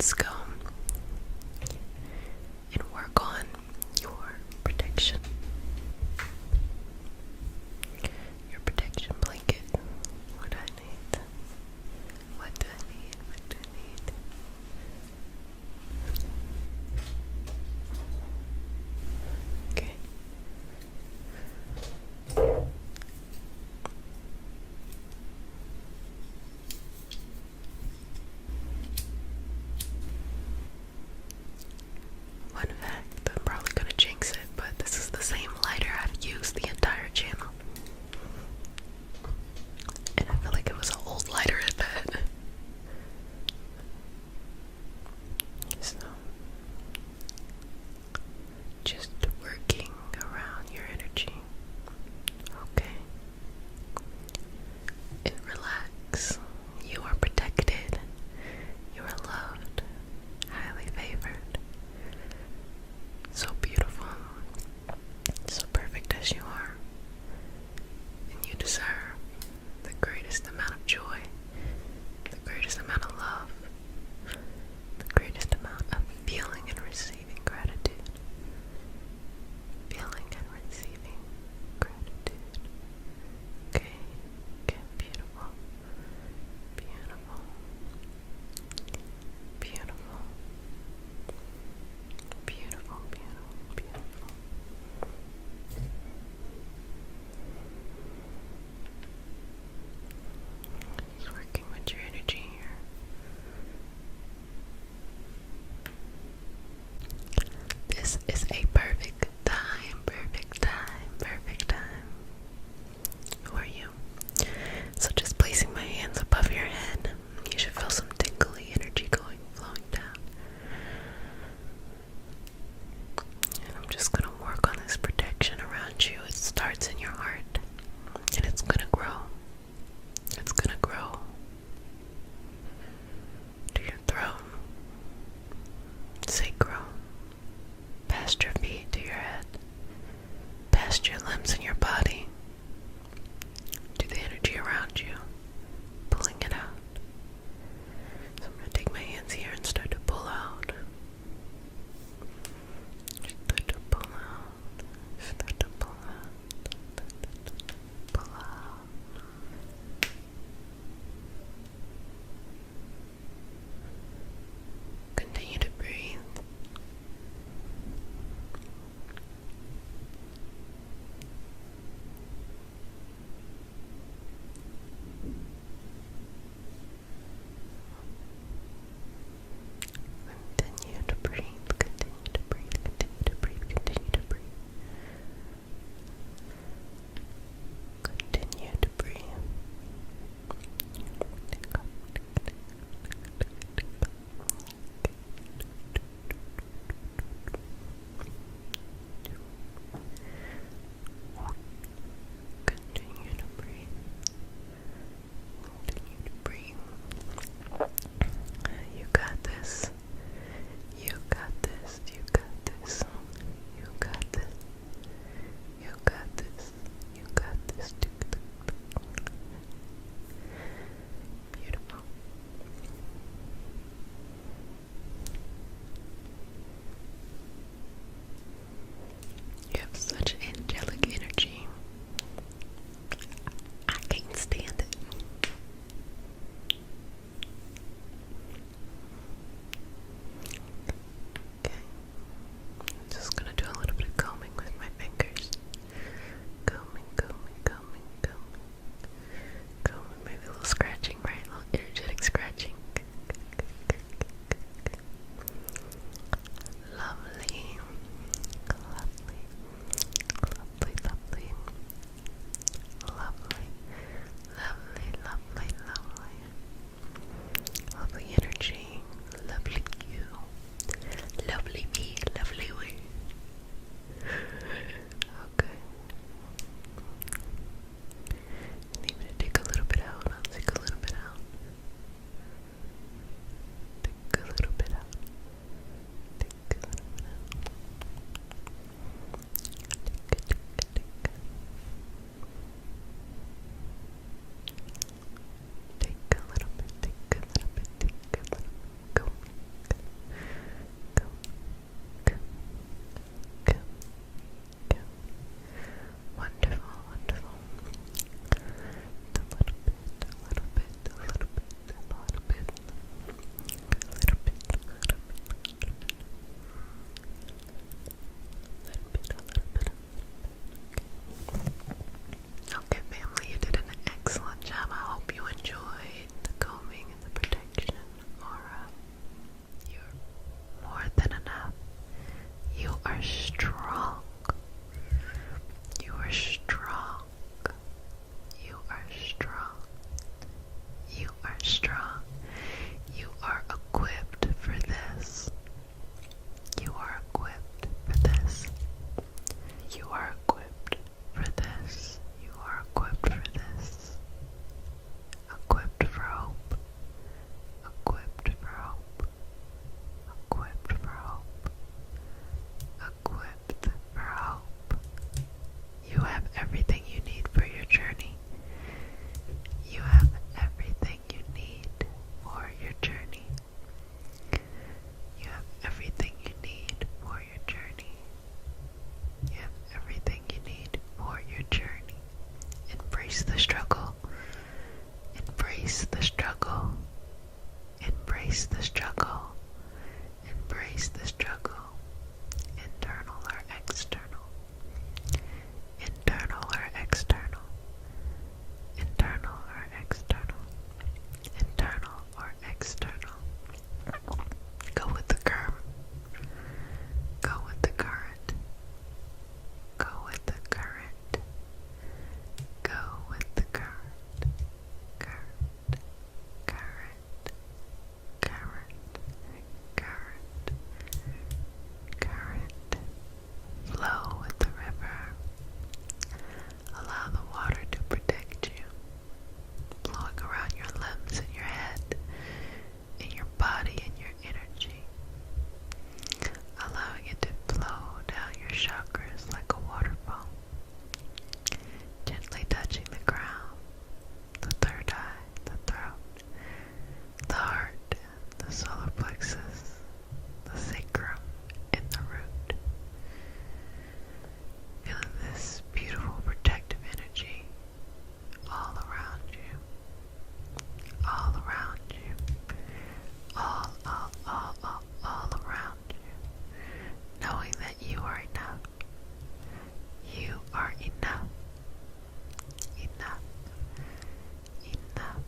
let's go and work on your protection. Your protection blanket. What do I need? What do I need? What do I need? Okay. Fun fact, I'm probably gonna jinx it, but this is the same lighter I've used the entire channel. And I feel like it was an old lighter at that. So, just working around your energy. Okay. And relax. You are protected. You are loved. Highly favored. So beautiful. So perfect as you are. And you deserve the greatest amount of joy, the greatest amount of love, the greatest amount of feeling and receiving gratitude. Feeling and receiving gratitude. Okay, okay, beautiful. Embrace the struggle. Embrace the struggle. Embrace the struggle. Embrace the struggle. Internal or external. Internal or external. Internal or external. Internal or external. Go with the current. Go with the current. Go with the current. Go with the current. Current. Current. Current. Current. Current. Flow with the river. Allow the water to protect you, flowing around your limbs and your head, in your body and your energy, allowing it to flow down your chakras like a waterfall, gently touching the crown, the third eye, the throat, the heart, the solar plexus, the sacrum, and the root. Feeling this beautiful protective energy all around you, all around you, all around you, knowing that you are enough. You are enough. Enough. Enough.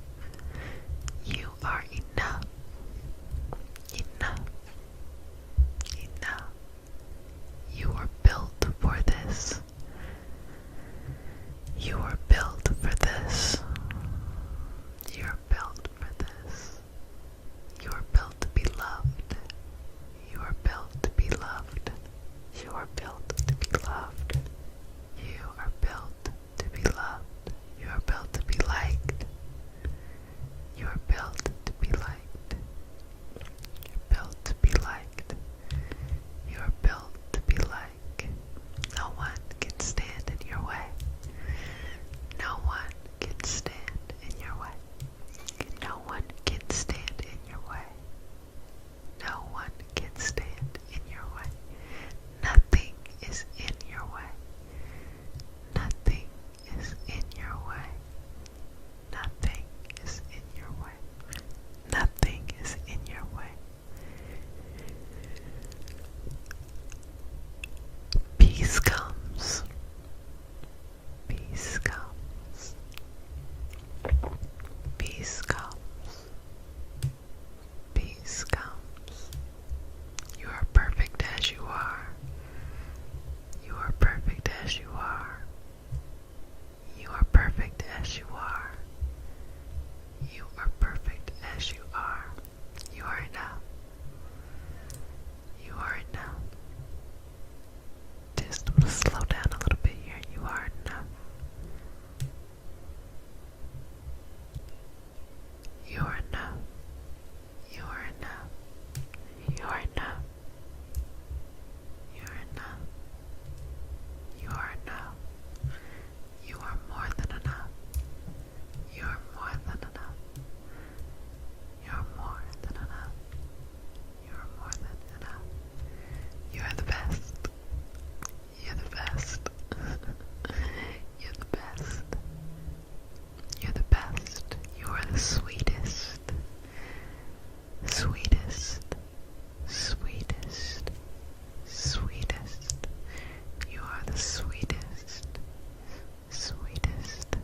You are enough. Enough. Enough. You are built for this. You are built for this. You are built for this. You are built to be loved. You are built to be loved. You are built to be loved. You are built to be loved. You are built to be liked. You are built to be liked. You're built to be liked. You are built to be liked. No one can stand in your way. No one can stand in your way. No one can stand in your way. No one can stand in your way. Nothing is in your way. Nothing is in your way. Nothing is in your way. Nothing is in your way. Peace comes. Peace comes. Peace comes. Peace comes. You are perfect as you are. You are perfect as you are. You are perfect as you are. You are perfect as you are. You are enough. You are enough. Just want to slow down a little bit here. You are enough. You are enough. You are enough. You are enough. You are enough. You are enough. You are more than enough. You are more than enough. You are more than enough. You are more than enough. You are the best. You're the best. You're the best. You're the best. You are the sweetest. Sweetest. Sweetest. Sweetest. You are the sweetest. Sweetest.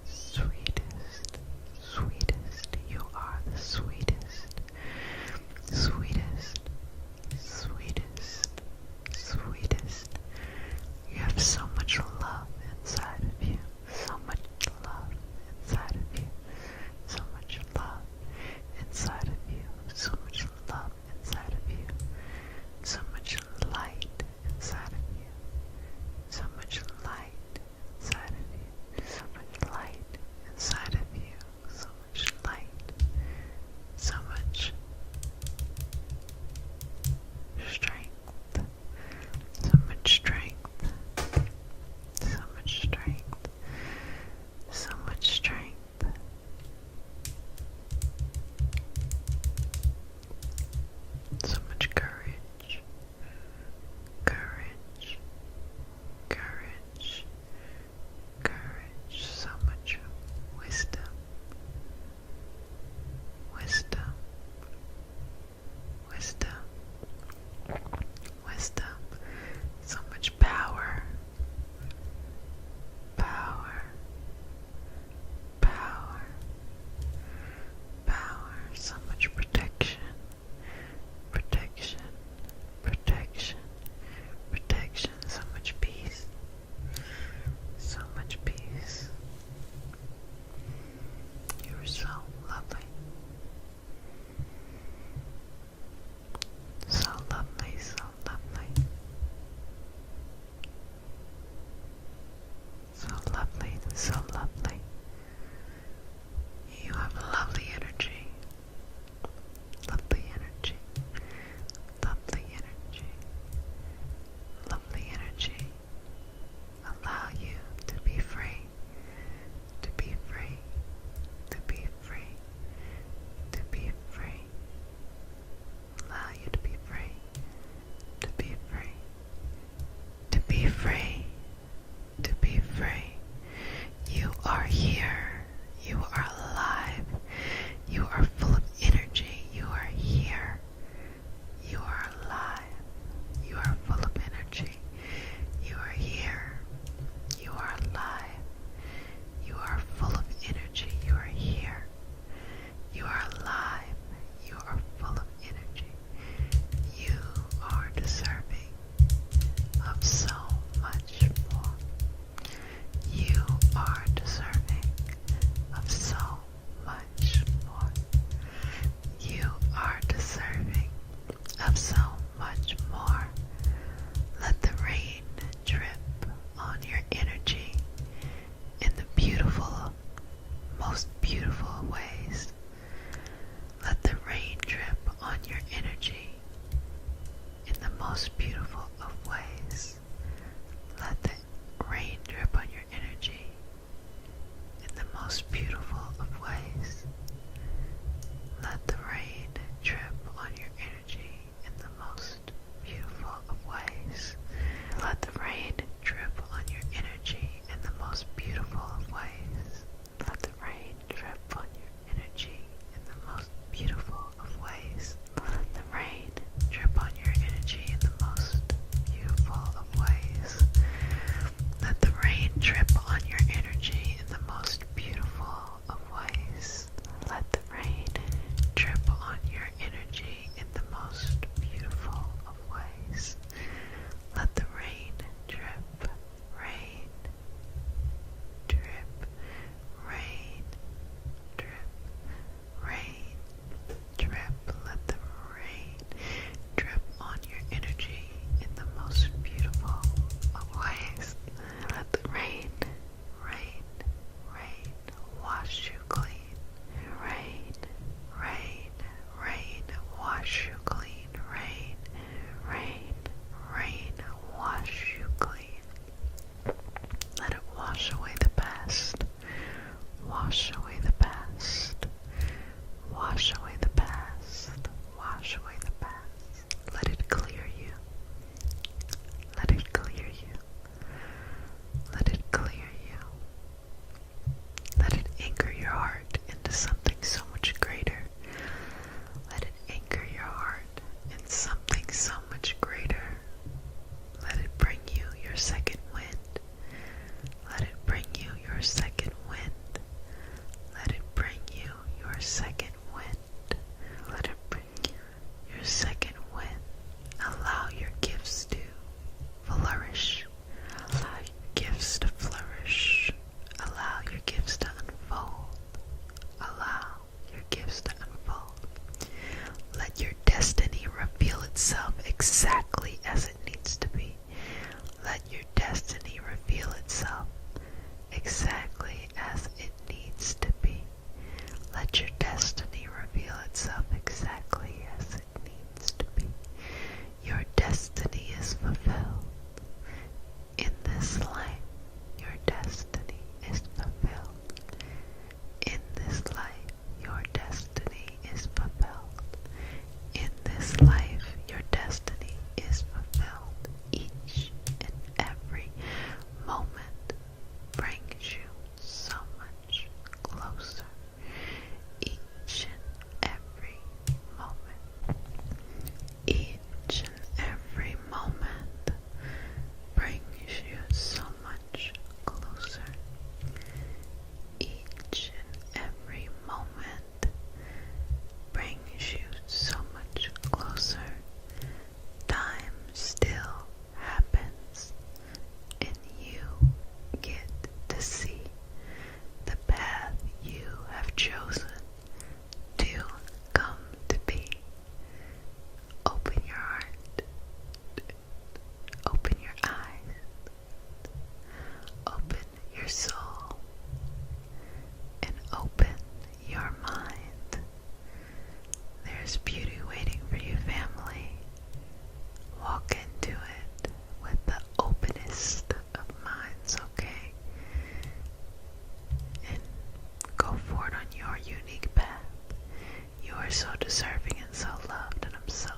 Sweetest. Sweetest. You are the sweetest. Sweetest. Sweetest. Sweetest. You have so much love inside of you. So much love inside of you. So much are alive. You are full of energy. You are here. You are alive. You are full of energy. You are here. You are alive. You are full of energy. You are here. You are alive. You are full of energy. You are deserving of so much more. You are deserving of so much more. You are deserving of so much more. Let the rain drip on your energy in the beautiful, most beautiful ways. Let the rain drip on your energy in the most beautiful of ways. Let the rain drip on your energy in the most beautiful of ways. Let the rain drip on your energy in the most beautiful of ways. Let the rain drip on your energy in the most beautiful of ways. Let the rain drip on your energy in the most beautiful of ways. Let the rain drip on your energy in the most beautiful of ways. Let the rain drip on your energy in the most beautiful of ways. Let the rain drip on your energy in the most beautiful of ways. Let the rain drip, rain, drip, rain, drip, rain, drip. Let the rain drip on your energy in the most beautiful of ways. Let the rain, rain, rain wash you clean. Rain, rain, rain wash you clean. Rain, rain, rain wash you clean. Let it wash away the past. Wash away the past. Wash away the past. Wash away the past. Let it clear you. Let it clear you. Let it clear you. Let it anchor your heart into something so much greater. Let it anchor your heart in something so much greater. Let it bring you your second wind. Let it bring you your second wind. Let it bring you your second wind. Let it bring you your second wind. Allow your gifts to flourish. Allow your gifts to flourish. Allow your gifts to unfold. Allow your gifts to unfold. Let your destiny reveal itself exactly as it needs to be. Let your destiny reveal itself exactly as it needs to be. Let your destiny reveal itself exactly as it needs to be. Your destiny is fulfilled in this life. Your destiny is fulfilled in this life. Your destiny is fulfilled in this life. Your destiny is fulfilled. Each and every moment brings you so much closer. Each and every moment. Each and every moment brings you so much closer. Each and every moment brings you so much closer. Time still happens, and you get to see the path you have chosen to come to be. Open your heart. Open your eyes. Open your soul. And open your mind. There's beauty waiting for you, family. Walk into it with the openest of minds, okay? And go forward on your unique path. You are so deserving and so loved, and I'm so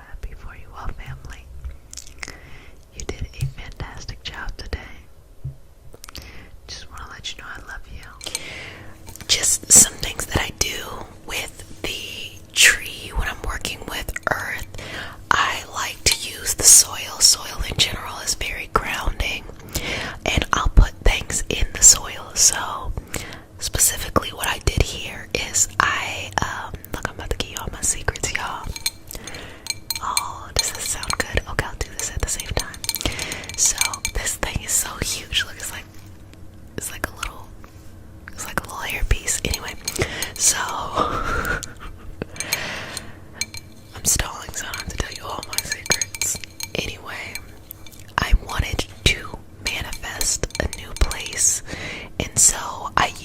happy for you all, family. You did a fantastic job today. Just want to let you know I love you. Just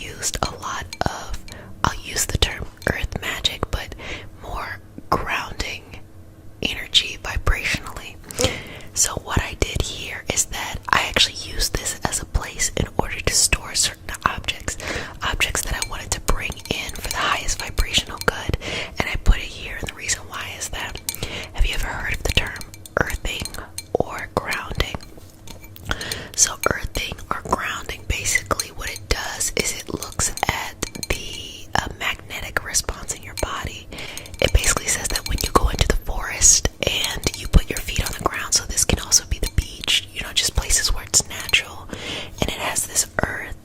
used a lot of, I'll use the term earth magic, but more grounding energy vibrationally. So what I did here is that I actually used this as a place in order to store certain objects that I wanted to bring in for the highest vibrational good, and I put it here. And the reason why is that, have you ever heard of the term earthing or grounding? So earthing or grounding, basically what it does is it looks at the magnetic response in your body. It basically says that when you go into the forest and you put your feet on the ground, so this can also be the beach, just places where it's natural, and it has this earth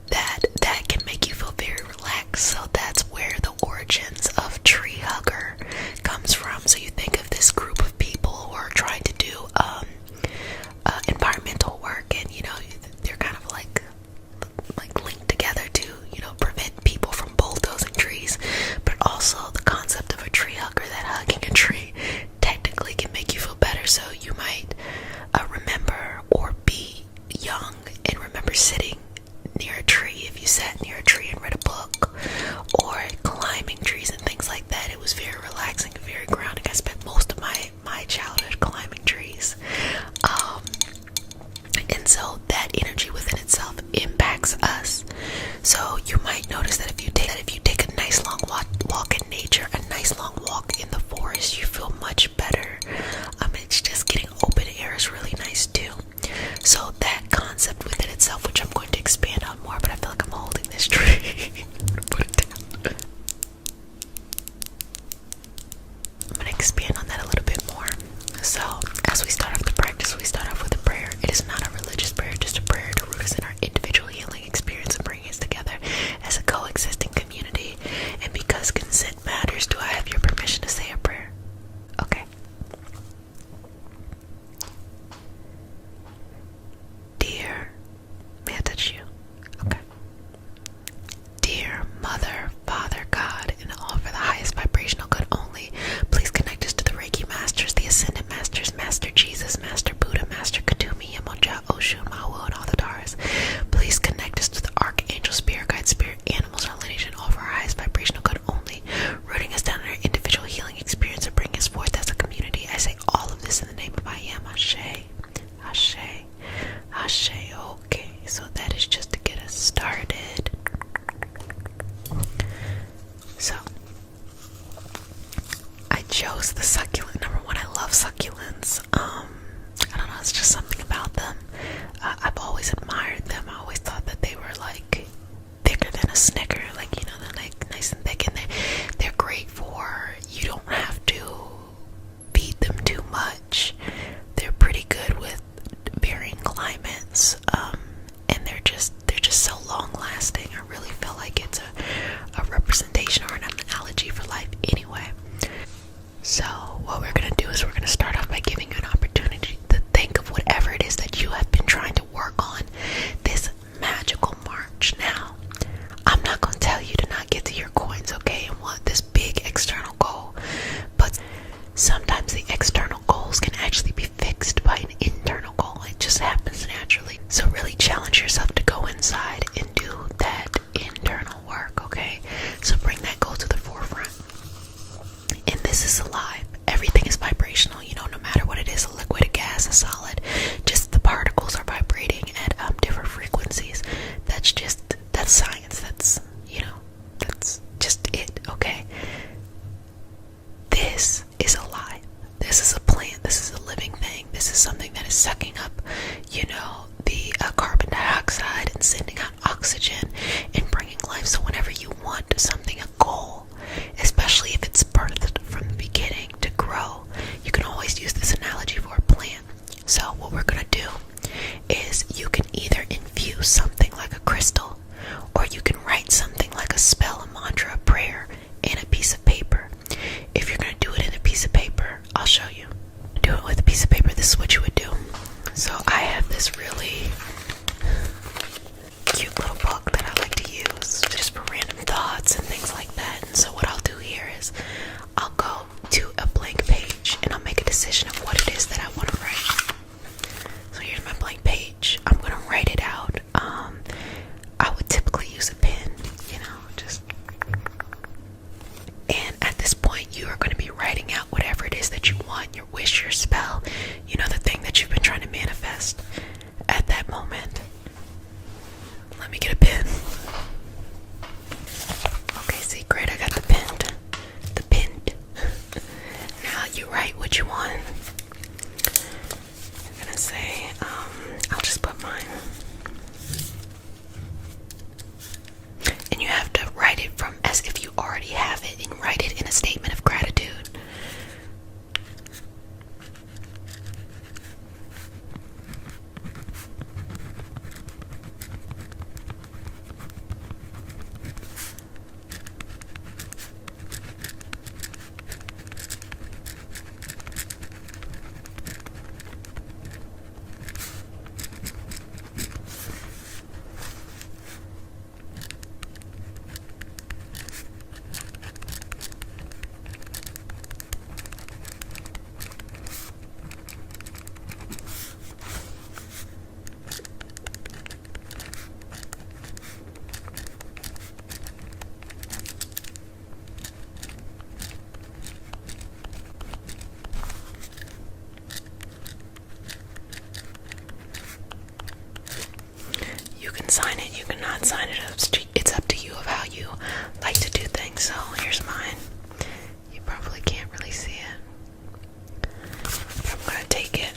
that can make you feel very relaxed. So that's where the origins of tree hugger comes from. So you think of this group of people who are trying to do environmental work, and they're kind of like linked together to prevent people from bulldozing trees, but also the concept of a tree hugger, that hugging a tree technically can make you feel better. So you might remember or be young and remember sitting near a tree. If you sat near a tree and read a book, or climbing trees and things like that, it was very relaxing and very grounding. I spent most of my childhood climbing trees. And so that energy within itself impacts us. So you might notice that if you take a nice long walk in nature, a nice long walk in the forest, you feel much better. It's just getting open air is really nice too. So that concept within itself, which I'm going to expand on more, but I feel like I'm holding this tree. Put it down. I'm going to expand on that a little bit more. So as we start off the practice, we start off with a prayer. It is not a religious prayer, just a prayer to root us in our individual healing experience and bring us together as a coexisting community. And because consent matters, do I have your permission to say a prayer? Okay. Dear, may I touch you? Okay. Dear Mother, Father, God, and all for the highest vibrational good only, please connect us to the Reiki Masters, the Ascended Masters, Master Jesus, Master Buddha, Master Katumi, Yamonja, Oshun, Mawu, and all the Taras. Please connect us to the Archangel, Spirit Guide, Spirit Animals, our lineage, and all for our highest vibrational good only, rooting us down in our individual healing experience and bringing us forth as a community. I say all of this in the name of I Am. Ashe, Ashe, Ashe. Okay, so that is just to get us started. So I chose the succulent. Number one, I love succulents. I don't know, it's just something about them. I've always admired them. I always thought that they were like thicker than a Snicker, they're like nice and thick, and they're great for, you don't have to feed them too much. They're pretty good with varying climates, and they're just so long lasting. I really feel like it's a representation or an analogy for life anyway. So what we're going to do is we're going to start off by giving you an opportunity to think of whatever wish your spell, you know, the thing that you've been trying to manifest at that moment. Let me get a pen. Okay, secret, I got the pen. The pen. Now you write what you want. I'm gonna say, I'll just put mine. And you have to write it from as if you already have it, and write it in a statement of gratitude. You can sign it, you cannot sign it. It's up to you of how you like to do things. So here's mine. You probably can't really see it, but I'm gonna take it,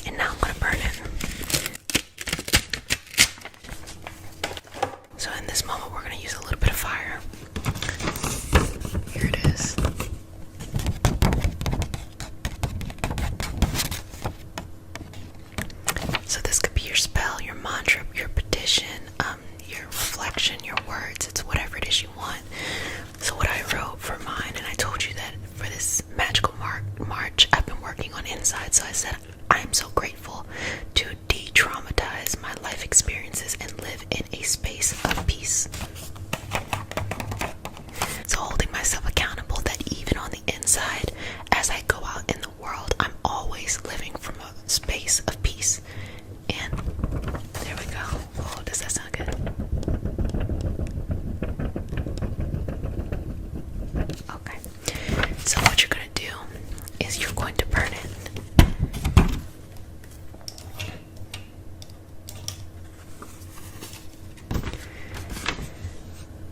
and now I'm gonna burn it. So in this moment, we're gonna use a little bit of fire. Here it is. So this could be your spell, your mantra, your petition, your reflection, your words. It's whatever it is you want. So what I wrote for mine, and I told you that for this magical March, I've been working on inside. So I said, I am so grateful to de-traumatize my life experiences and live in a space of peace. So holding myself accountable that even on the inside, as I go out in the world, I'm always living from a space of peace. And there we go. Oh, does that sound good? Okay. So what you're going to do is you're going to burn it.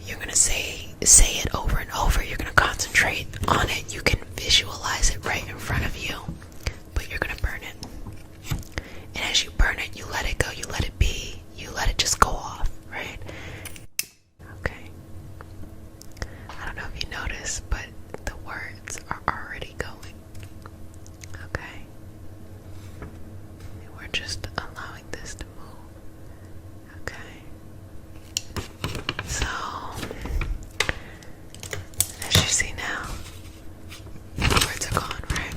You're going to say it over and over. You're going to concentrate on it. You can visualize it right in front of you, but you're going to burn it. And as you burn it, you let it go, you let it be, you let it just go off, right? Okay. I don't know if you noticed, but the words are already going. Okay. And we're just allowing this to move. Okay. So, as you see now, the words are gone, right?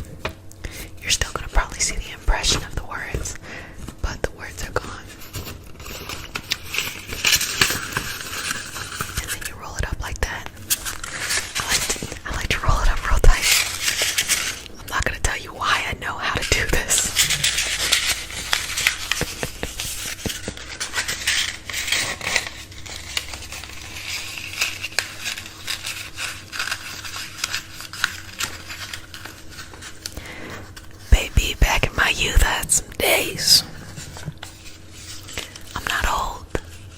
You're still going to probably see the impression of the words, but the words are gone. And then you roll it up like that. I like to roll it up real tight. I'm not going to tell you why I know how to do this. Baby, back in my youth, I had some days. I'm not old,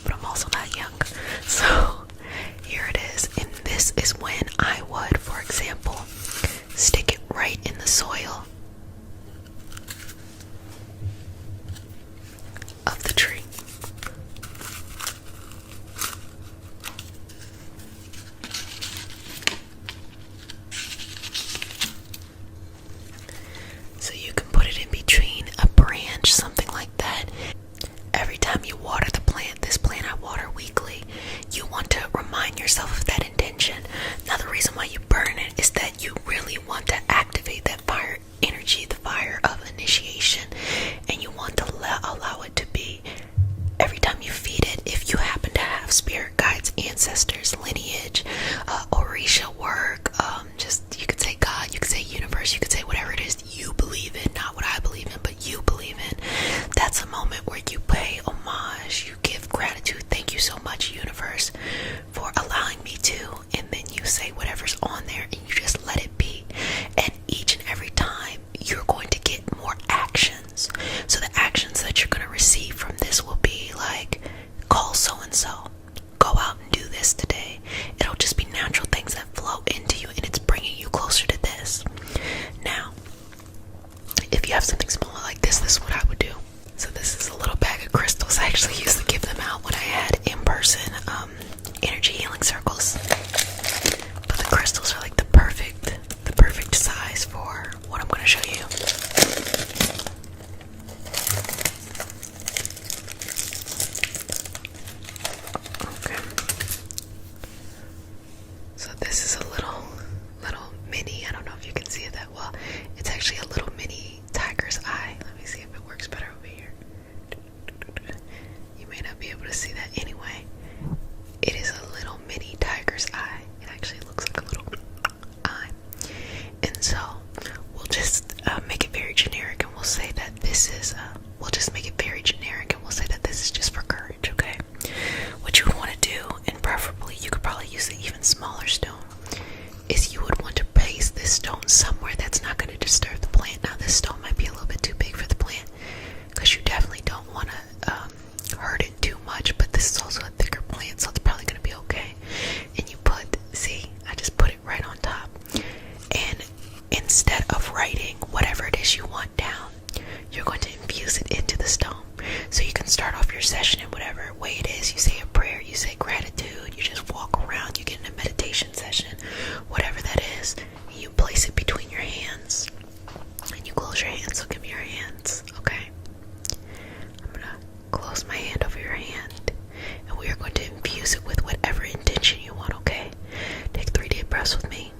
but I'm also not young. So here it is. And this is when I would, for example, stick it right in the soil of the tree. So you can put it in between a branch, something like that. Every time you water the plant, this plant I water weekly, you want to remind yourself of that intention. Now the reason why you burn it is that you really want to activate that fire energy, the fire of initiation, and you want to allow it to be. Every time you feed it, if you happen to have spirit guides, ancestors, lineage, Orisha work, just, you could say God, you could say universe, you could say whatever it is you believe in, not what I believe in, but you believe in. That's a moment where you pay homage, you give gratitude. Thank you so much, universe, for allowing me to, and then you say whatever's on there and you just let it be. And each and every time this today. It'll just be natural things that flow into you, and it's bringing you closer to this. Now, if you have something smaller like this is what I would do. So this is a little bag of crystals. I actually used to give them out when I had in-person energy healing circles. But the crystals are like the perfect size for what I'm going to show you. Okay. So this is a little mini. I don't know if you can see it that well. It's actually a little mini tiger's eye. Let me see if it works better over here. You may not be able to see that anyway. It is a little mini tiger's eye. It actually looks like a little eye. And so we'll just make it very generic, and we'll say that this is we'll just make it very generic, and we'll say that this is just for courage. Okay, what you would want to do, and preferably you could probably use an even smaller stone, is you would want to place this stone somewhere that's not going to disturb the plant. Now this stone might be a little bit too big for the plant, because you definitely don't want to hurt it too much, but this is also a thicker plant, so it's probably going to be okay. And you see, I just put it right on top, and instead of writing whatever it is you want down, you're going to infuse it into the stone. So you can start off your session in whatever way it is. You say a prayer, you say gratitude, you just walk around, you get in a meditation session, whatever that is. You place it between your hands, and you close your hands. So give me your hands, okay? I'm going to close my hand over your hand, and we are going to infuse it with whatever intention you want, okay? Take 3 deep breaths with me.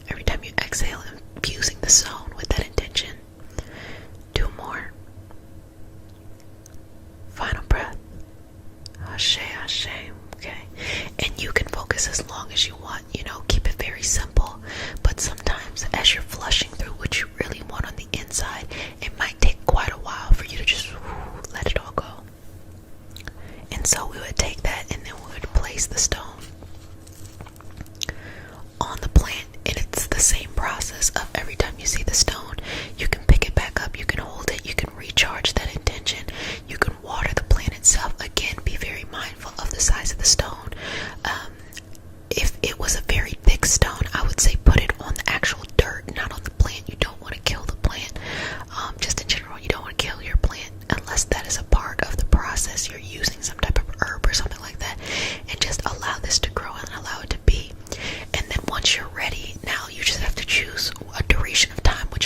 Every time you exhale, infusing the zone with that intention. 2 more. Final breath. Ashe, ashe. Okay. And you can focus as long as you want, keep it very simple. But sometimes as you're flushing through what you really want on the inside, it might take quite a while for you to just let it all go. And so we would take that, and then we would place the stone on the plant, and it's the same process of every time you see the stone, you can pick it back up, you can hold it, you can recharge that intention, you can water the plant itself. Again, be very mindful of the size of the stone. If it was a very thick stone, I would say put it on the actual dirt, not on the plant. You don't want to kill the plant. Just in general, you don't want to kill your plant unless that is a part of the process. You're using some type of herb or something like that, and just allow this to grow and allow it to be. And then once you're ready, now you just have to choose a duration of time which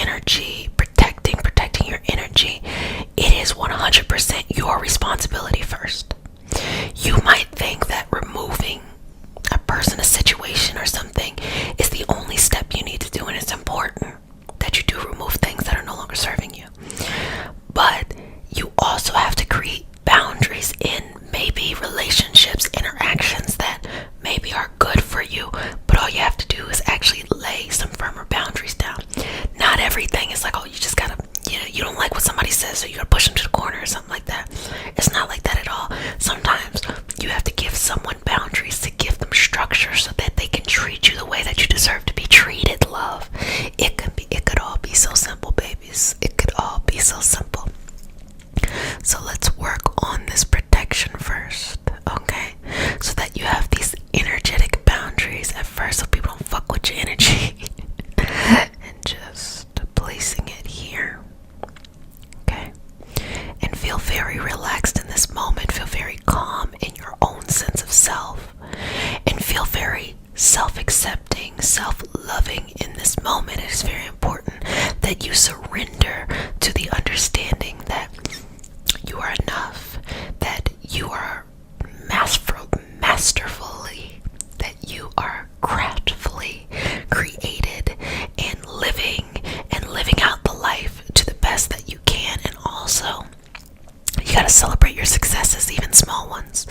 energy, protecting your energy, it is 100% your responsibility first. You might think that removing a person, a situation, or something is the only step you need to do, and it's important that you do remove things that are no longer serving you. But you also have to create boundaries in maybe relationships, interactions that maybe are good for you, but all you have to do is actually lay some firmer boundaries down. Not everything is like, oh, you just gotta, you don't like what somebody says, so you gotta push them to the corner or something like that. It's not like that at all. Sometimes you have to give someone boundaries to give them structure so that they can treat you the way that you deserve to be treated, love. It could all be so simple, babies. It could all be so simple. So let's work on this protection first, okay? So that you have these energetic boundaries at first, so people don't fuck with your energy. And just placing it here, okay? And feel very relaxed in this moment. Feel very calm in your own sense of self. And feel very self-accepting, self-loving in this moment. It is very important that you surrender to the understanding that you are enough, that you are masterfully, that you are craftfully created and living out the life to the best that you can. And also, you gotta celebrate your successes, even small ones.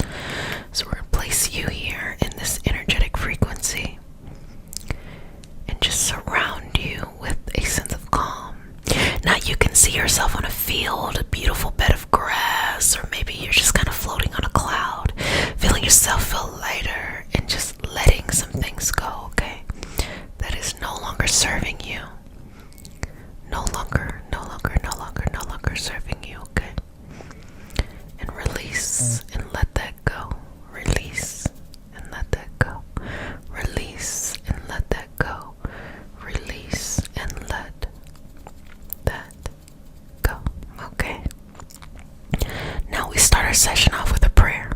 So we're gonna place you here in this energetic frequency and just surround you with a sense of calm. Now you can see yourself on a field, a beautiful bed of grass, or maybe you're just kind of floating on a cloud, feeling yourself feel lighter and just letting some things go, okay? That is no longer serving you. No longer serving you, okay? And release and let that go. Release and let that go. Release and let that go. Release and let that go. Okay. Now we start our session off with a prayer.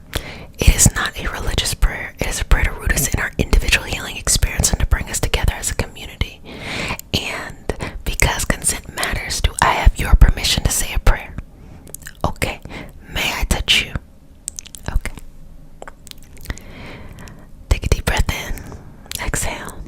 It is not a religious prayer. It is a prayer to root us in our individual healing experience and to bring us together as a community. And because consent matters, do I have your permission to say a prayer? Okay. May I touch you? Okay. Take a deep breath in. Exhale.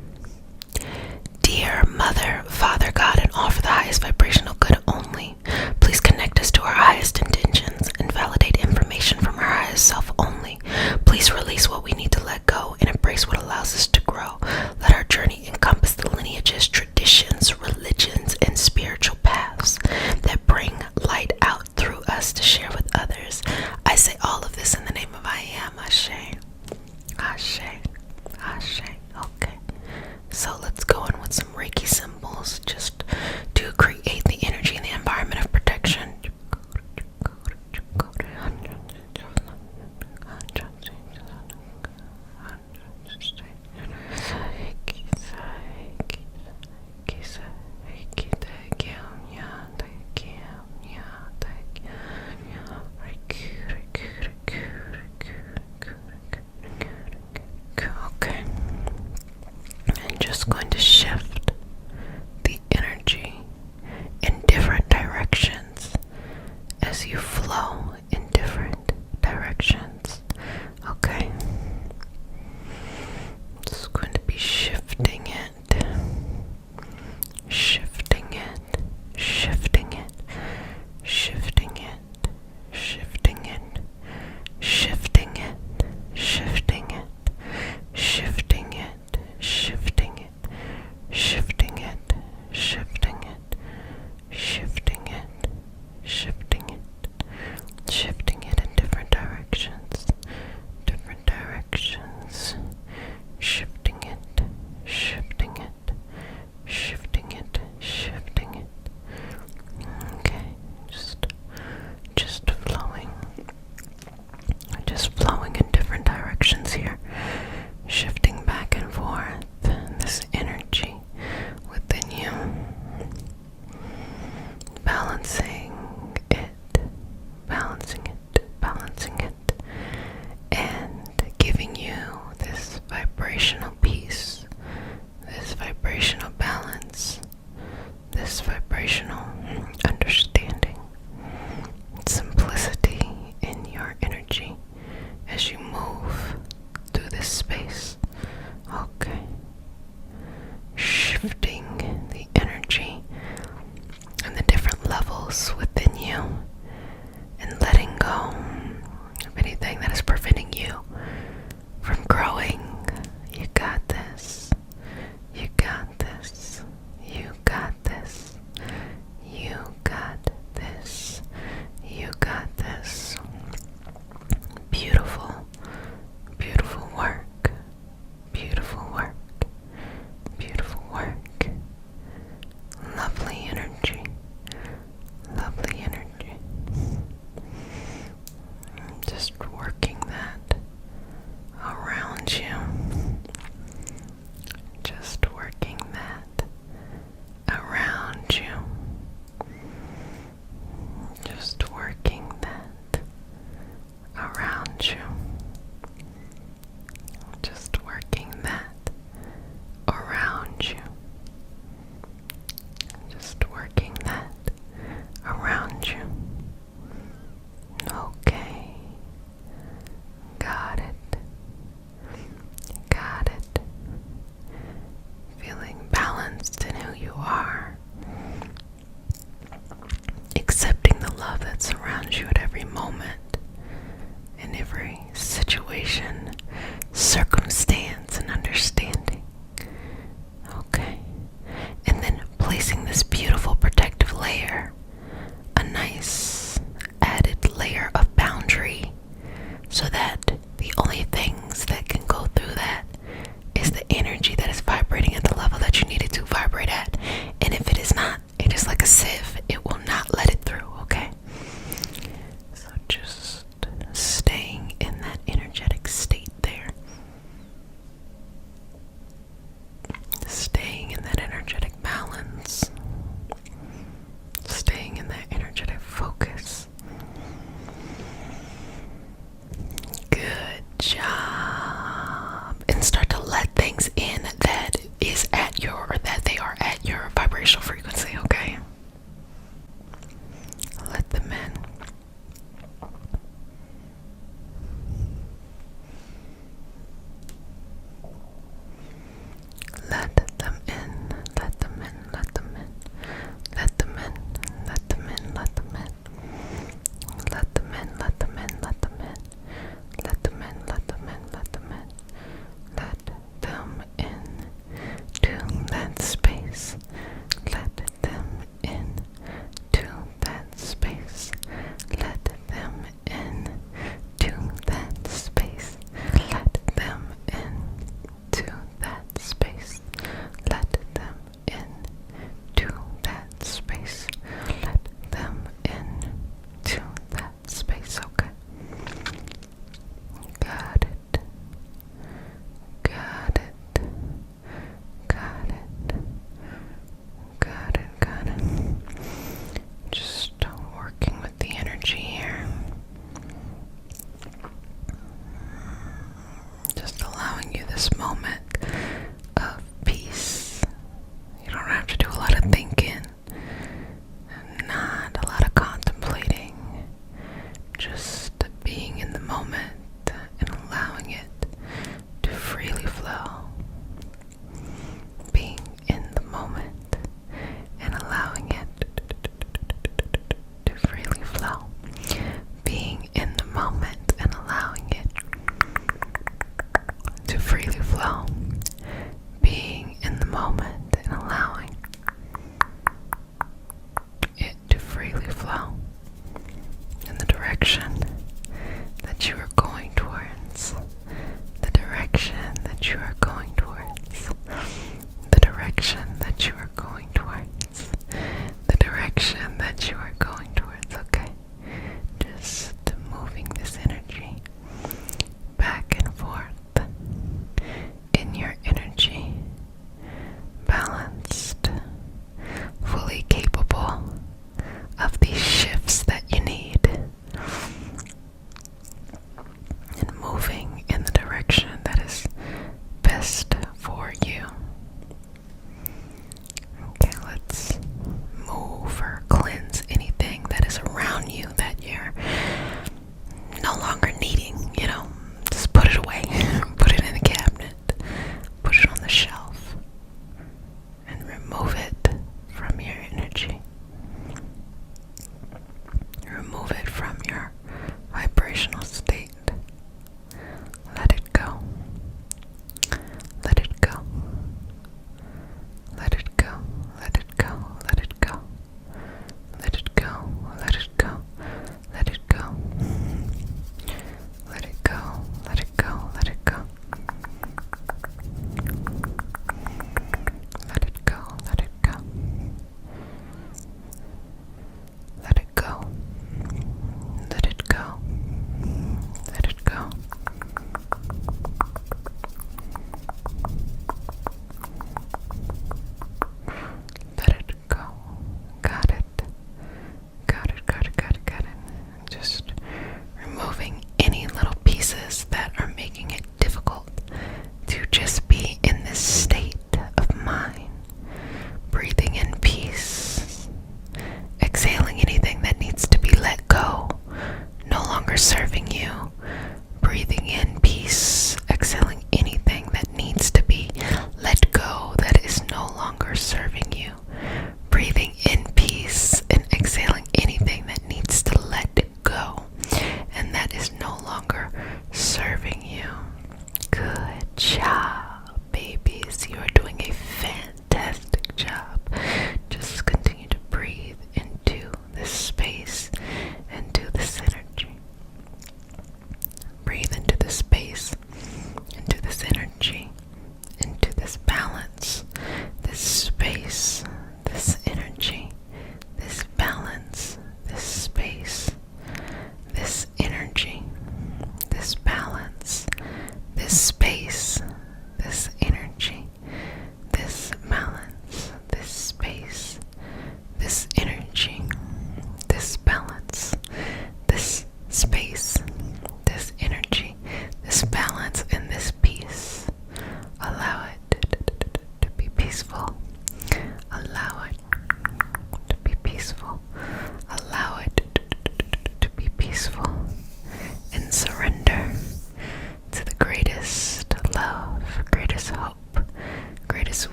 Dear Mother, Father, God, and all for the highest vibrational good only, please connect us to our highest intentions and validate information from our highest self only. Please release what we need to let go and embrace what allows us to grow. Let our journey encompass the lineages, traditions, religions, and spiritual paths that bring light out through us to share with others. I say all of this in the name of I Am. Ashe. Ashe. Ashe. Okay. So let's go in with some Reiki symbols just to create the energy and the environment of protection. this vibrational understanding, simplicity in your energy as you move through this space. Okay. Shifting the energy and the different levels within you and letting go of anything that is preventing you from growing. You got this. You got this. You got this. You got this. You got this. Beautiful, beautiful work. Beautiful work. Beautiful work. Lovely energy. Lovely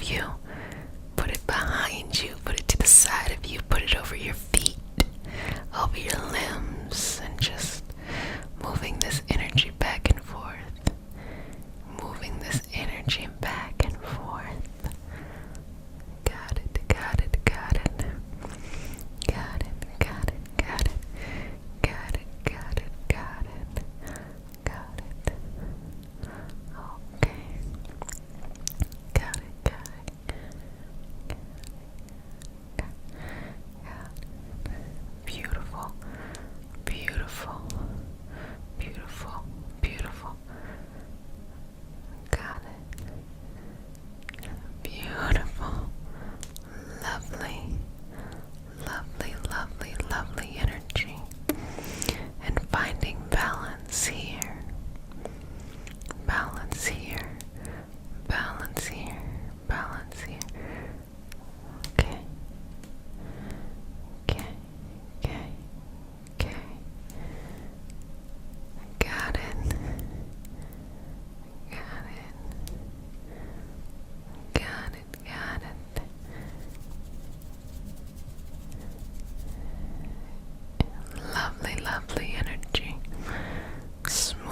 of you, put it behind you, put it to the side of you, put it over your feet, over your limbs, and just moving this energy back and forth, moving this energy back and forth. Got it, got it, got it. Got it, got it, got it. Got it, got it, got it. Got it. Okay. Got it, got it. Got it. Beautiful. Beautiful. Beautiful. Beautiful. Got it. Beautiful. Lovely. Lovely, lovely, lovely energy. And finding balance here. Balance here. Balance here. Balance here. Okay. Okay. Okay. Okay. Got it. Got it. Got it. Got it. Lovely, lovely energy. Smooth.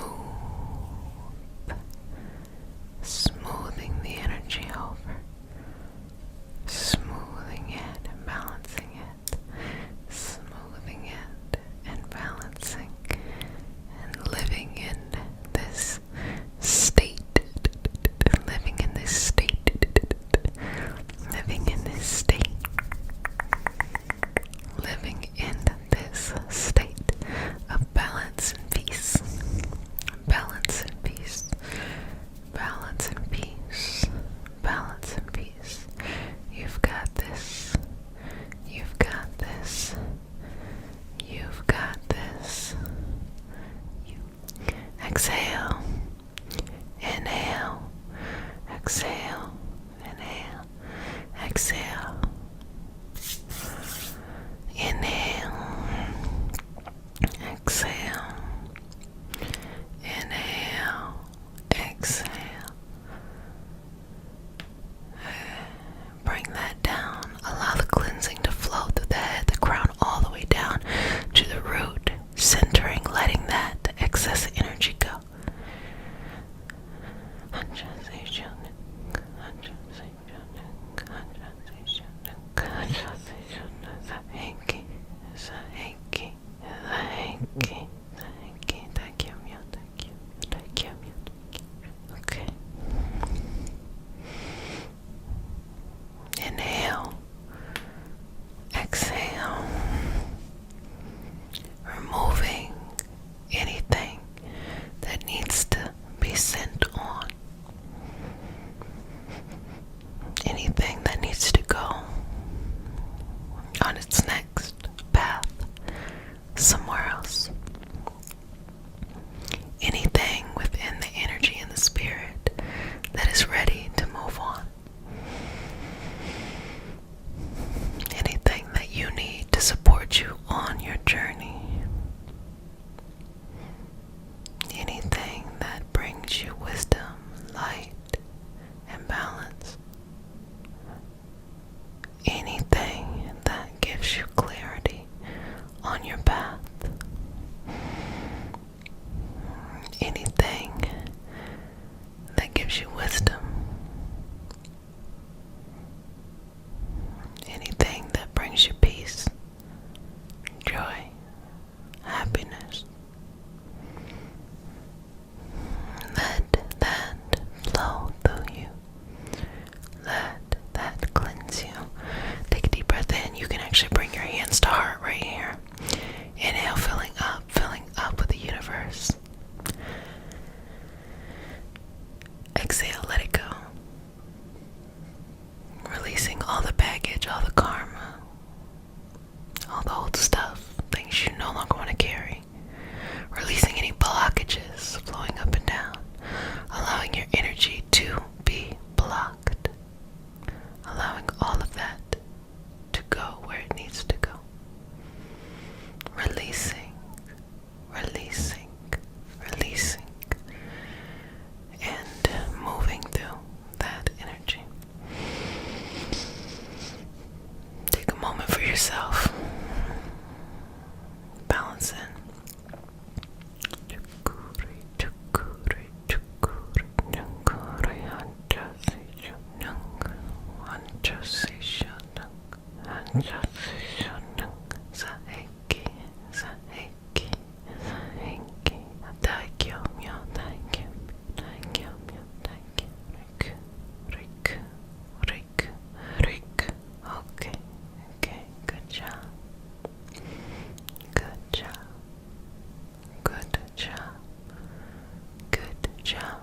Smoothing the energy over. Smoothing it and balancing it. Smoothing it and balancing. And living in this state. Living in this state. Living in this state. Living in this state of balance and peace. Balance and peace. Balance and peace. Balance and peace. You've got this. You've got this. You've got this. You exhale. Inhale. Exhale. Inhale. Exhale. Inhale. Exhale. Inhale. Exhale. Bring that down. Allow the cleansing to flow through the head, the crown, all the way down to the root, centering, letting that excess energy go. Okay. Inhale. Exhale. Removing anything that needs to be sent on. Anything that needs to go on its next path somewhere else. Anything within the energy and the spirit that is ready to move on. Anything that you need to support you on your journey. Anything that brings you wisdom, light, and balance. Anything that gives you clarity on your path. Anything that gives you wisdom. Anything that brings you peace, joy, happiness. Let that flow through you. Let that cleanse you. Take a deep breath in. You can actually bring your hands to heart right here. Inhale, filling up with the universe. Exhale, let it go. Releasing all the baggage, all the karma, all the old stuff, things you no longer want to carry. Releasing any blockages flowing up and down. Allowing your energy to be blocked. Allowing all of that to go where it needs to go. Releasing, releasing, releasing. And moving through that energy. Saiki, Saiki, Saiki, Daikyo-myo, Daikyo-myo, Daikyo-myo, Daikyo, Riku, Riku, Riku, Riku. Okay, okay, good job. Good job. Good job. Good job.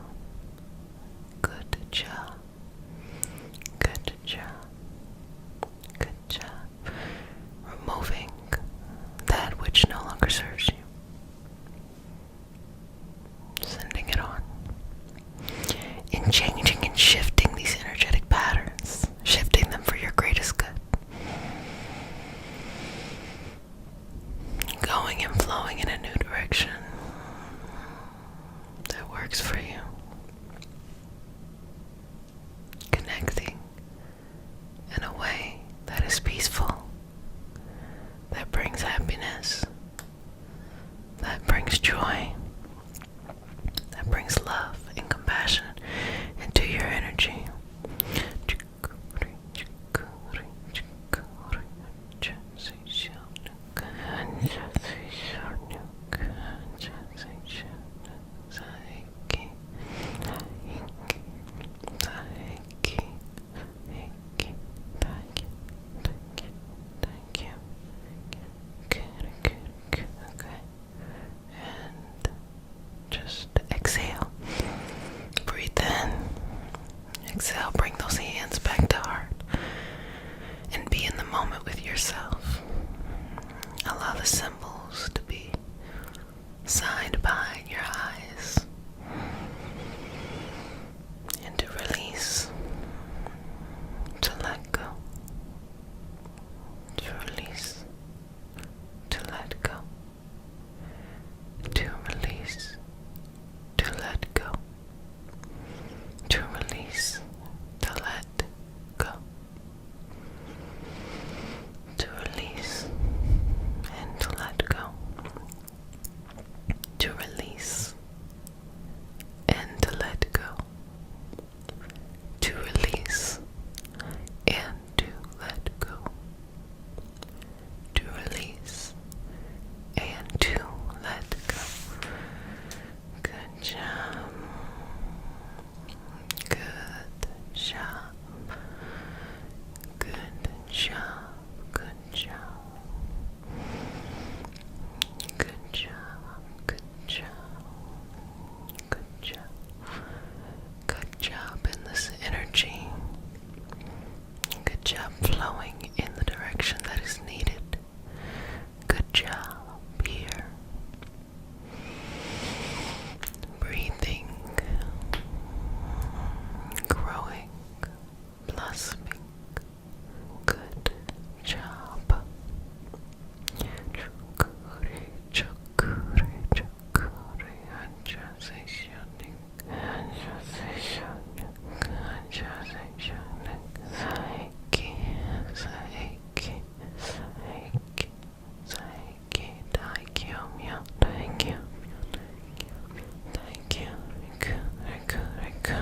Good job. Good job. Good job. Removing that which no longer serves you. Sending it on. And changing and shifting these energetic patterns. Shifting them for your greatest good. Going and flowing in a new direction that works for you. Connecting in a way that is peaceful, that brings happiness, that brings joy, that brings love and compassion into your energy. Exhale. Breathe in. Exhale. Bring those hands back to heart. And be in the moment with yourself. Allow the symbols to be signed behind your eyes. And to release. To let go. To release. To let go. To release. To let go. To release. To let go. To release and to let go. To release and to let go. To release and to let go. To release and to let go. Good job. Good job. Good job. Good job. Good job. Good job. Good job. Good job in this energy. Good job flowing in the direction that is needed. Good job here. Breathing, growing, blossoming. Good job. Chukuri, chukuri, chukuri, anjaseishonik, anjaseishonik, anjaseishonik, saiki, saiki, saiki, saiki, daikyo-myo, daikyo-myo. Thank you. Riku, Riku, Riku.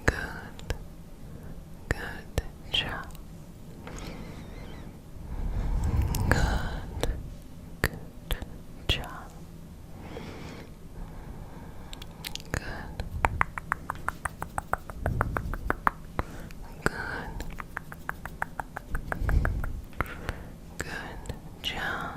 Good. Good job. Good. Good job. Good. Good. Good job.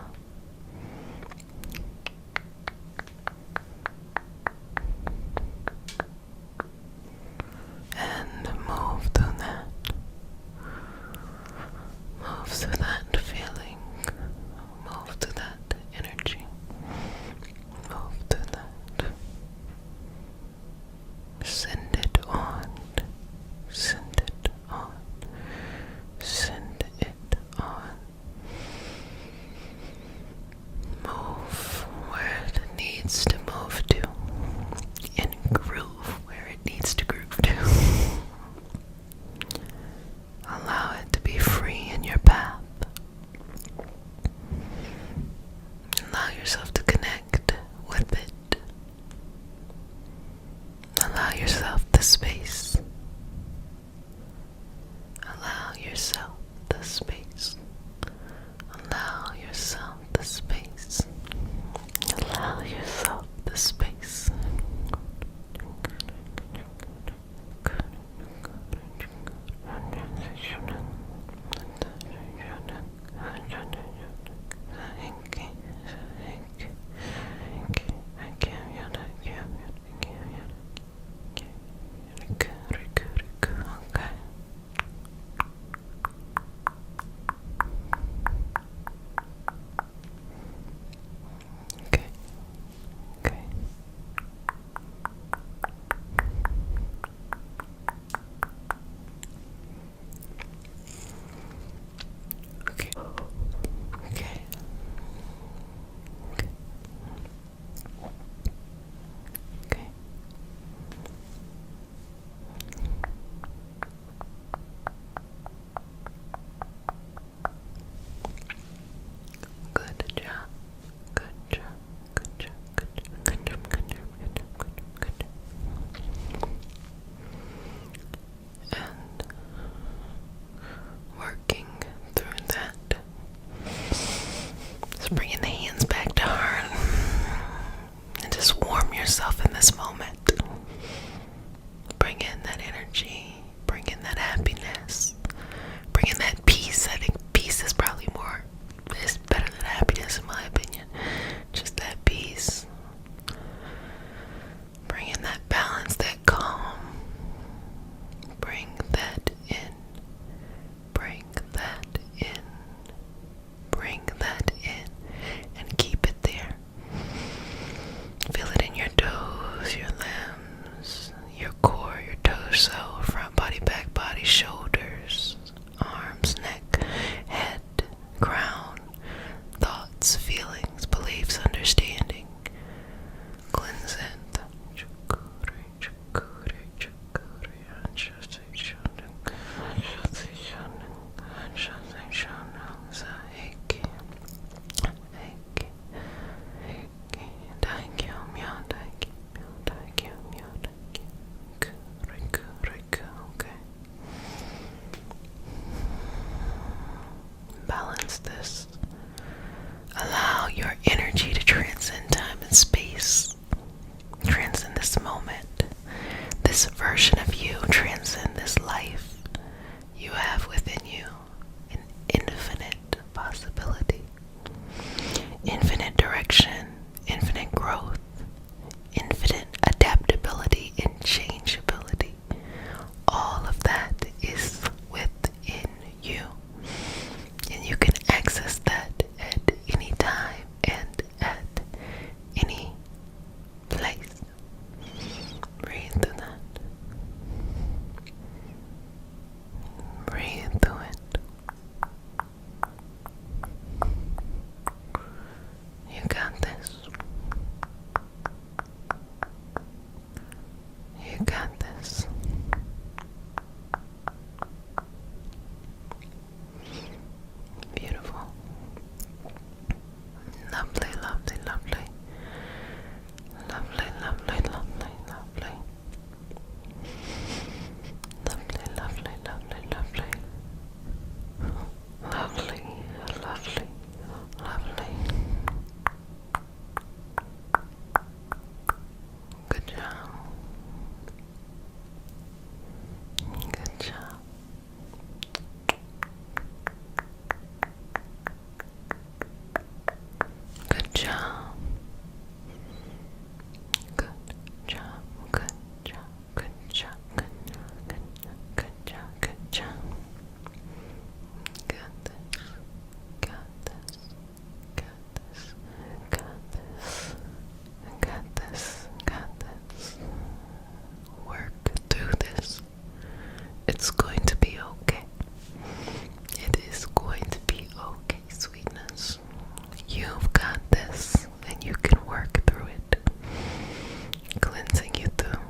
And move through that. Move through that feeling. Move through that energy. Move through that. Send it on. Send it on. Send it on. Move where it needs to move to. And groove where it needs to groove to. Allow it to be free in your path. Allow yourself to connect with it. Allow yourself the space. Allow Bring in that energy. Bring in that happiness. Bring in that peace. I think peace is probably it's better than happiness in my opinion. Just that peace. Bring in that balance, that calm. Bring that in. Bring that in. Bring that in. And keep it there. Feel it in your toes, your limbs, your core, your torso, front body, back body, shoulders, arms, neck, head, crown, thoughts, feelings, beliefs, understanding. Cleanse it. Balance this. Allow your energy to transcend time and space. Transcend this moment. This version of you. Transcend this life you have within you. An infinite possibility. Infinite direction. Infinite growth. Infinite adaptability and changeability. All of that is within you. And you can access that at any time and at any place. Breathe through that. Breathe through it. You got this. You got this. Beautiful. Lovely, lovely, lovely. Lovely, lovely, lovely, lovely. Lovely, lovely, lovely, lovely. Lovely, lovely, lovely. Good job. Good job. Good job. Good job. Good job. Good job. Good job. Good job. Got this. Got this. Got this. Got this. Got this. Got this. Work through this. It's going to be okay. It is going to be okay, sweetness. You've got this, and you can work through it. Cleansing you through.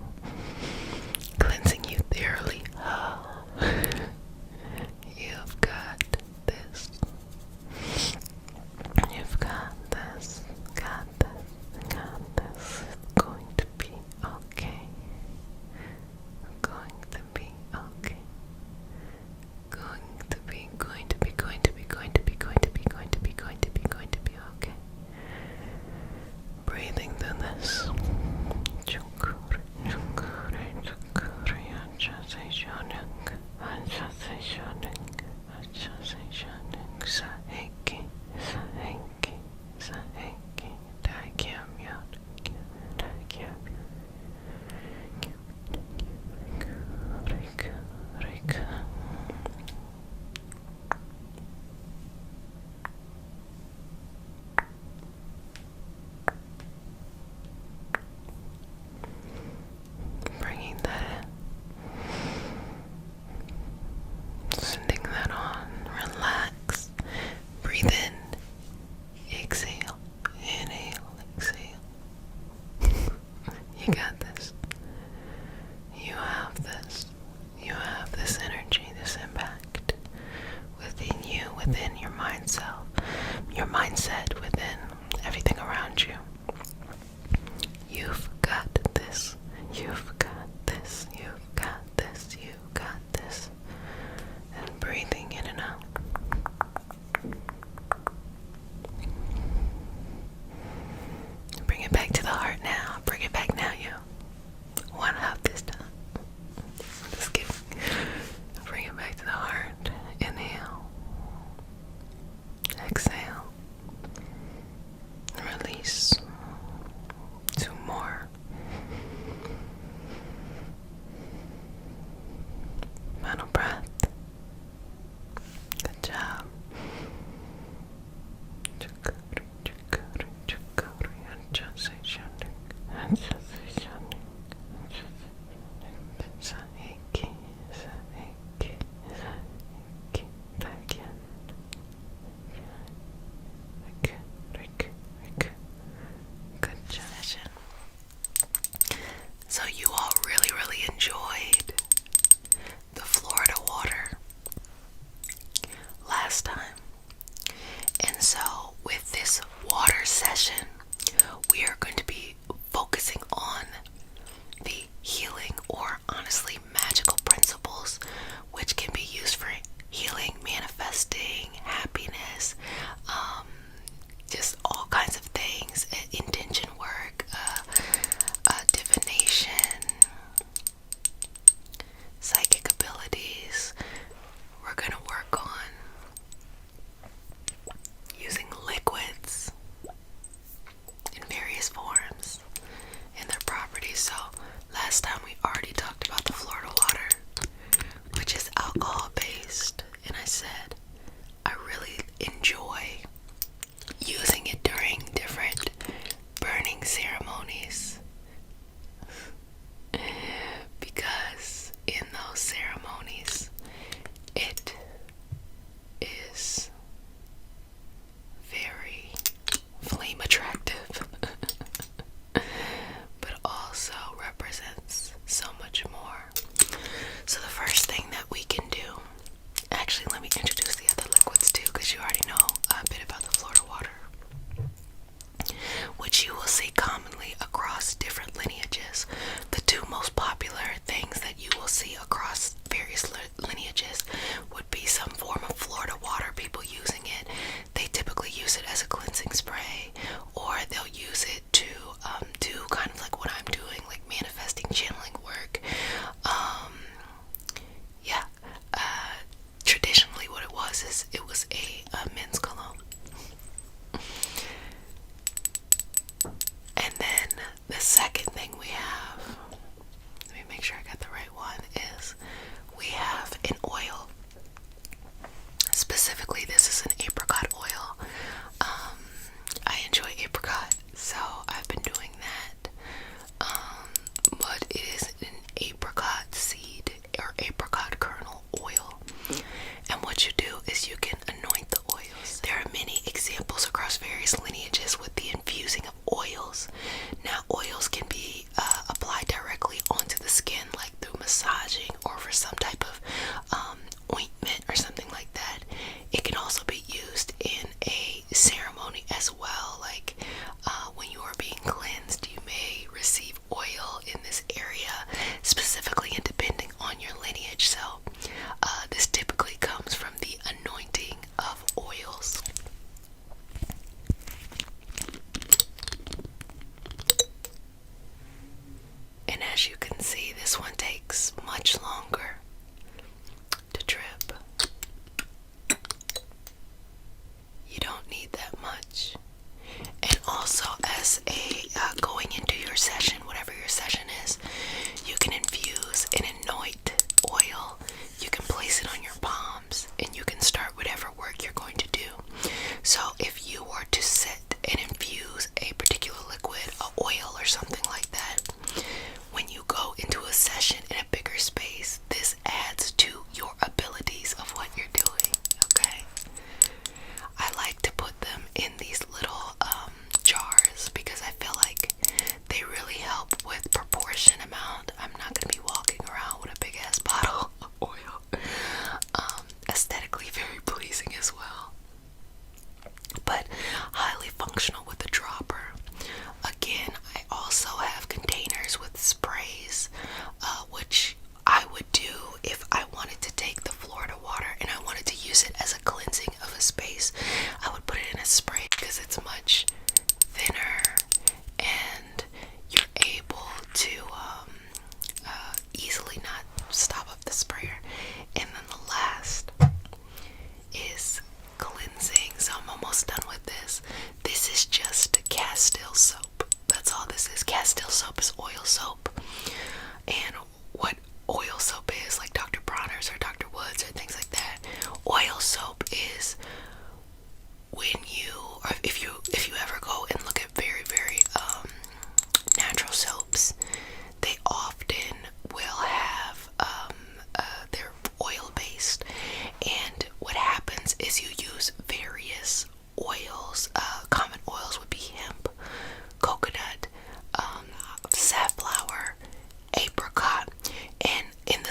Cleansing you thoroughly. You've got this. You've got this. Got this. Got this. It's going to be okay. Going to be okay.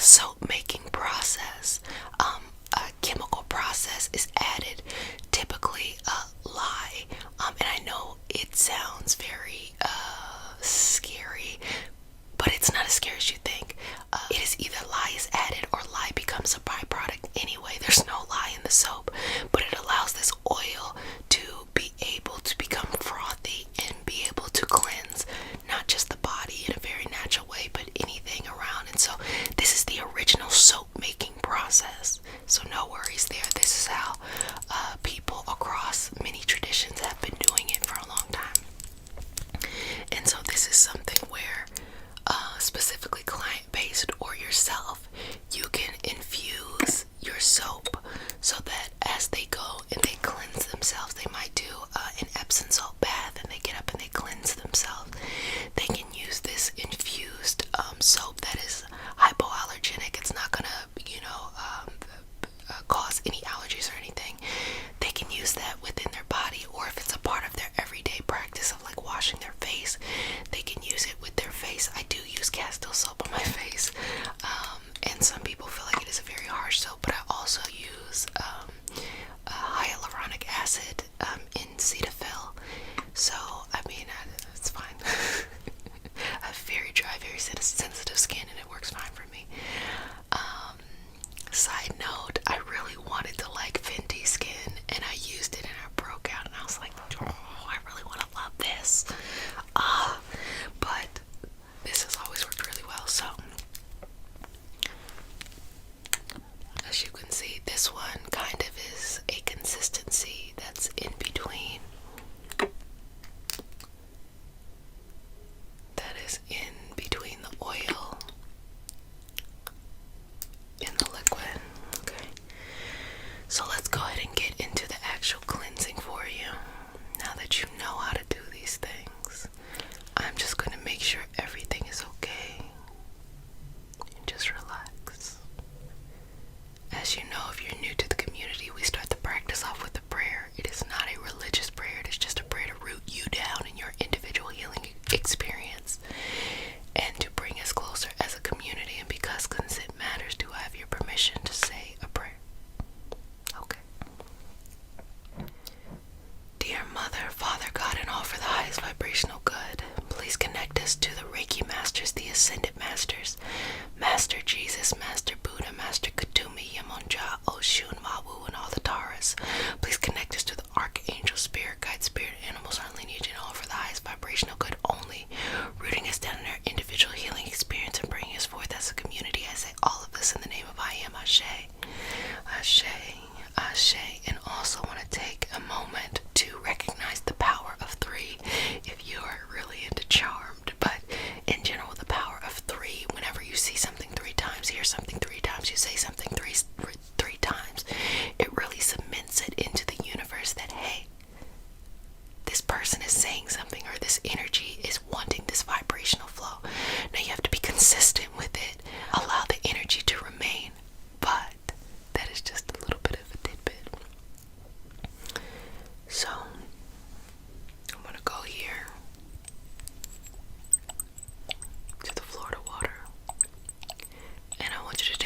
soap making process, a chemical process is added, typically lye. And I know it sounds very scary, but it's not as scary as you think. It is either lye is added or lye becomes a byproduct anyway. There's no lye in the soap, but it allows this oil to be able to become frothy and be able to cleanse not just the body in a very natural way, but anything around. And so this is the original soap making process. So no worries there. This is how people across many traditions have been doing it for a long time. And so this is something where specifically client-based or yourself, you can infuse your soap so that as they go and they cleanse themselves, they might do an Epsom salt bath and they get up and they cleanse themselves. They can use this infused soap that is hypoallergenic. It's not gonna, cause any allergies or anything. They can use that within their body, or if it's a part of their everyday practice of like washing their face, they can use it with their face. I do use Castile soap on my face, and some people feel like it is a very harsh soap, but I also use hyaluronic acid in Cetaphil. So I mean, it's fine. I have very dry, very sensitive skin, and it works fine for me. Side note, I really wanted to like Fenty Skin, and I used it and I broke out, and I was like, oh, I really want to love this. But this has always worked really well. So as you can see, this one kind of is a consistency that's in between. That is in between the oil and the liquid. Okay. So let's go ahead and get into the actual cleansing for you. Now that you know how to do these things, I'm just going to make sure everything is okay. And just relax. As you know, if you're new to the community, we start the practice off with a prayer. It is not a religious prayer. It is just a prayer to root you down in your individual healing experience and to bring us closer as a community. And because consent matters, do I have your permission to say a prayer? Okay. Dear Mother, Father, God, and all for the highest vibrational good, please connect us to the Reiki Masters, the Ascended Masters, Master Jesus, Master Buddha, Master Kutumi, Yamonja, Oshun, Mawu, and all the Taras. Please connect us to the Archangel, Spirit, Guide, Spirit, Animals, our lineage, and all for the highest vibrational good only, rooting us down in our individual healing experience and bringing us forth as a community. I say all of this in the name of I Am, Ashe, Ashe, Ashe. And also want to take a moment to recognize the power of three if you are really into Charmed. But in general, the power of three, whenever you see something 3 times, hear something 3 times, you say something three times, it really cements it into the universe that, hey, this person is saying something, or this energy is wanting this vibrational flow. Now you have to be consistent with it, allow the energy to remain, but that is just a little bit of a tidbit. So I'm gonna go here to the Florida water, and I want you to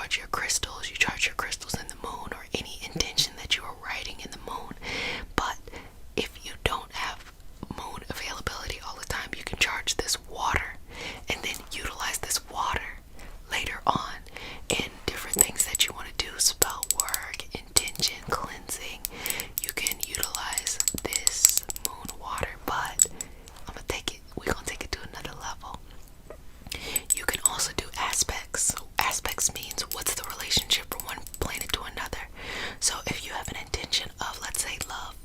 charge your crystals. You charge your crystals in the moon, or any intention that you are writing in the moon. But if you don't have moon availability all the time, you can charge this water and then utilize this water later on in different things that you want to do, spell work, intention, cleansing. You can utilize this moon water, but we're gonna take it to another level. You can also do aspects. So aspects means what's the relationship from one planet to another. So if you have an intention of, let's say, love,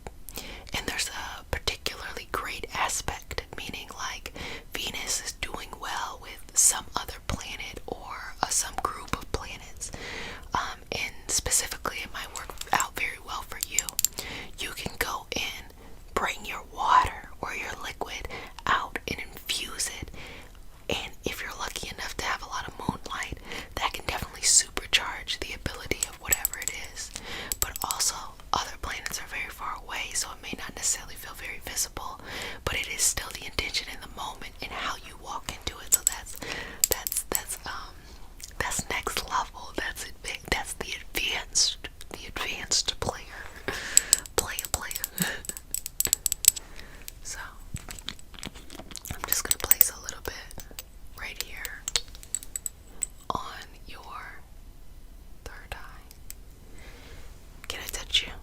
and there's a particularly great aspect, meaning like Venus is doing well with some other planet or some group of planets, and specifically it might work out very well for you. You can go in, bring your water or your liquid out and infuse it, and if you're lucky enough to have a lot of moonlight, that can definitely supercharge the ability of whatever it is. But also, other planets are very far away, so it may not necessarily feel very visible, but it is still the intention in the moment and how you walk into it. So that's next level. That's it. That's the advanced player. So I'm just gonna place a little bit right here on your third eye. Can I touch you?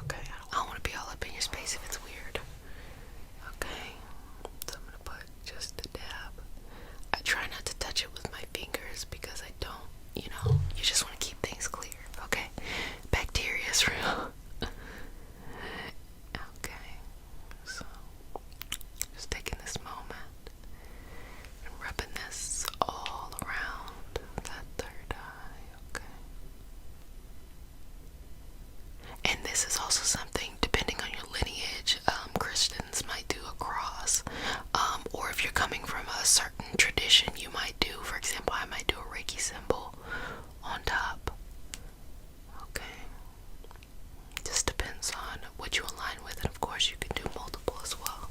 Okay, I don't want to be all up in your space if it's weird. Okay, so I'm gonna put just a dab. I try not to touch it with my fingers because I don't, you just want to keep things clear, okay? Bacteria is real. Okay, so just taking this moment and rubbing this all around that third eye, okay? And this is also something, depending on your lineage, Christians might do a cross, or if you're coming from a certain tradition, you might do, for example, I might do a Reiki symbol on top. Okay, just depends on what you align with, and of course you can do multiple as well.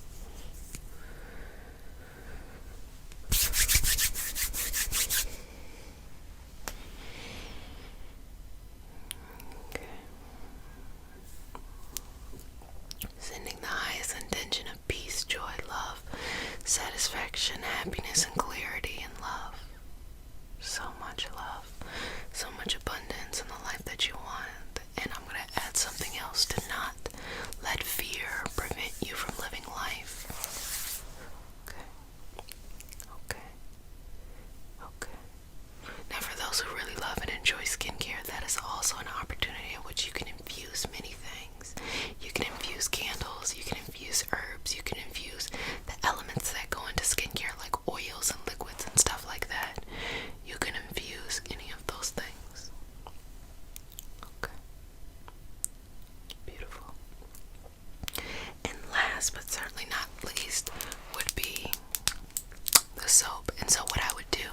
Okay. Sending the highest intention of peace, joy, love, satisfaction, happiness, and clarity and love. So much love, so much abundance in the life that you want. And I'm going to add something else: to not let fear prevent you from living life. Okay. Now, for those who really love and enjoy skincare, that is also an opportunity in which you can infuse many things. You can infuse candles, you can infuse herbs, you can infuse the elements that go into skincare, like oils and liquids and stuff like that. You can infuse any of those things. Okay. Beautiful. And last but certainly not least would be the soap. And so what I would do,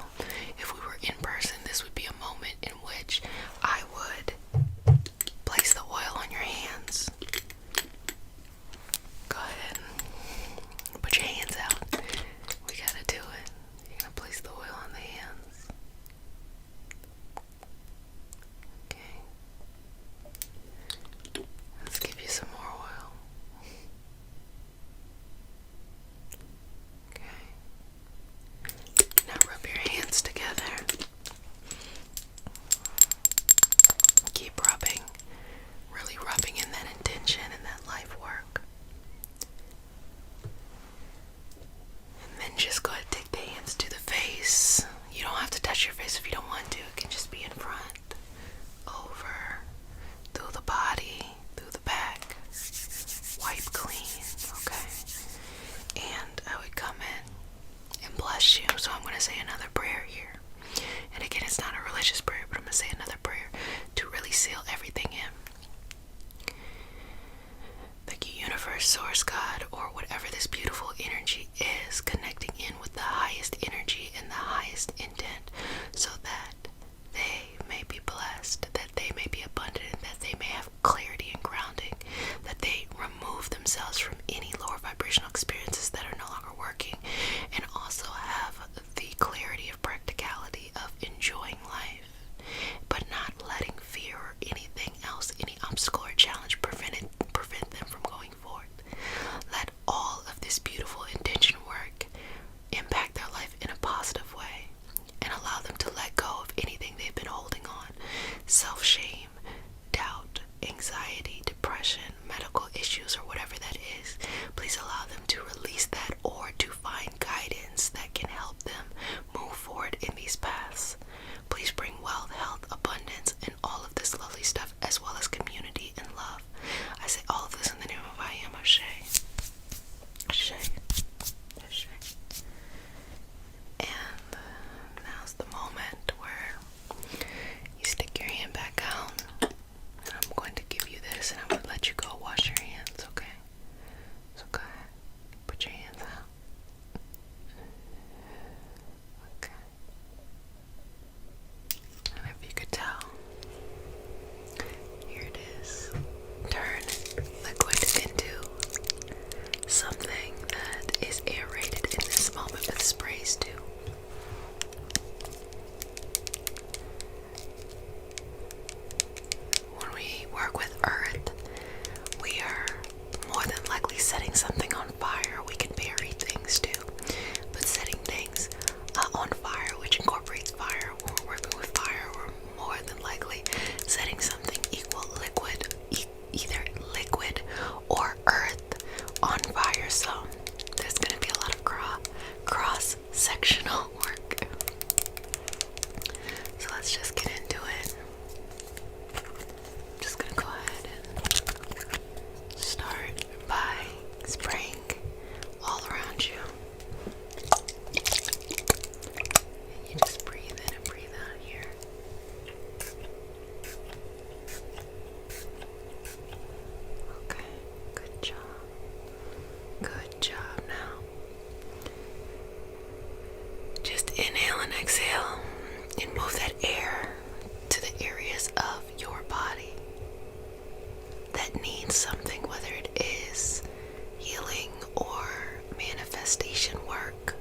if we were in person, this would be a moment in which I would place the oil on your hands. Go ahead and put your and move that air to the areas of your body that need something, whether it is healing or manifestation work.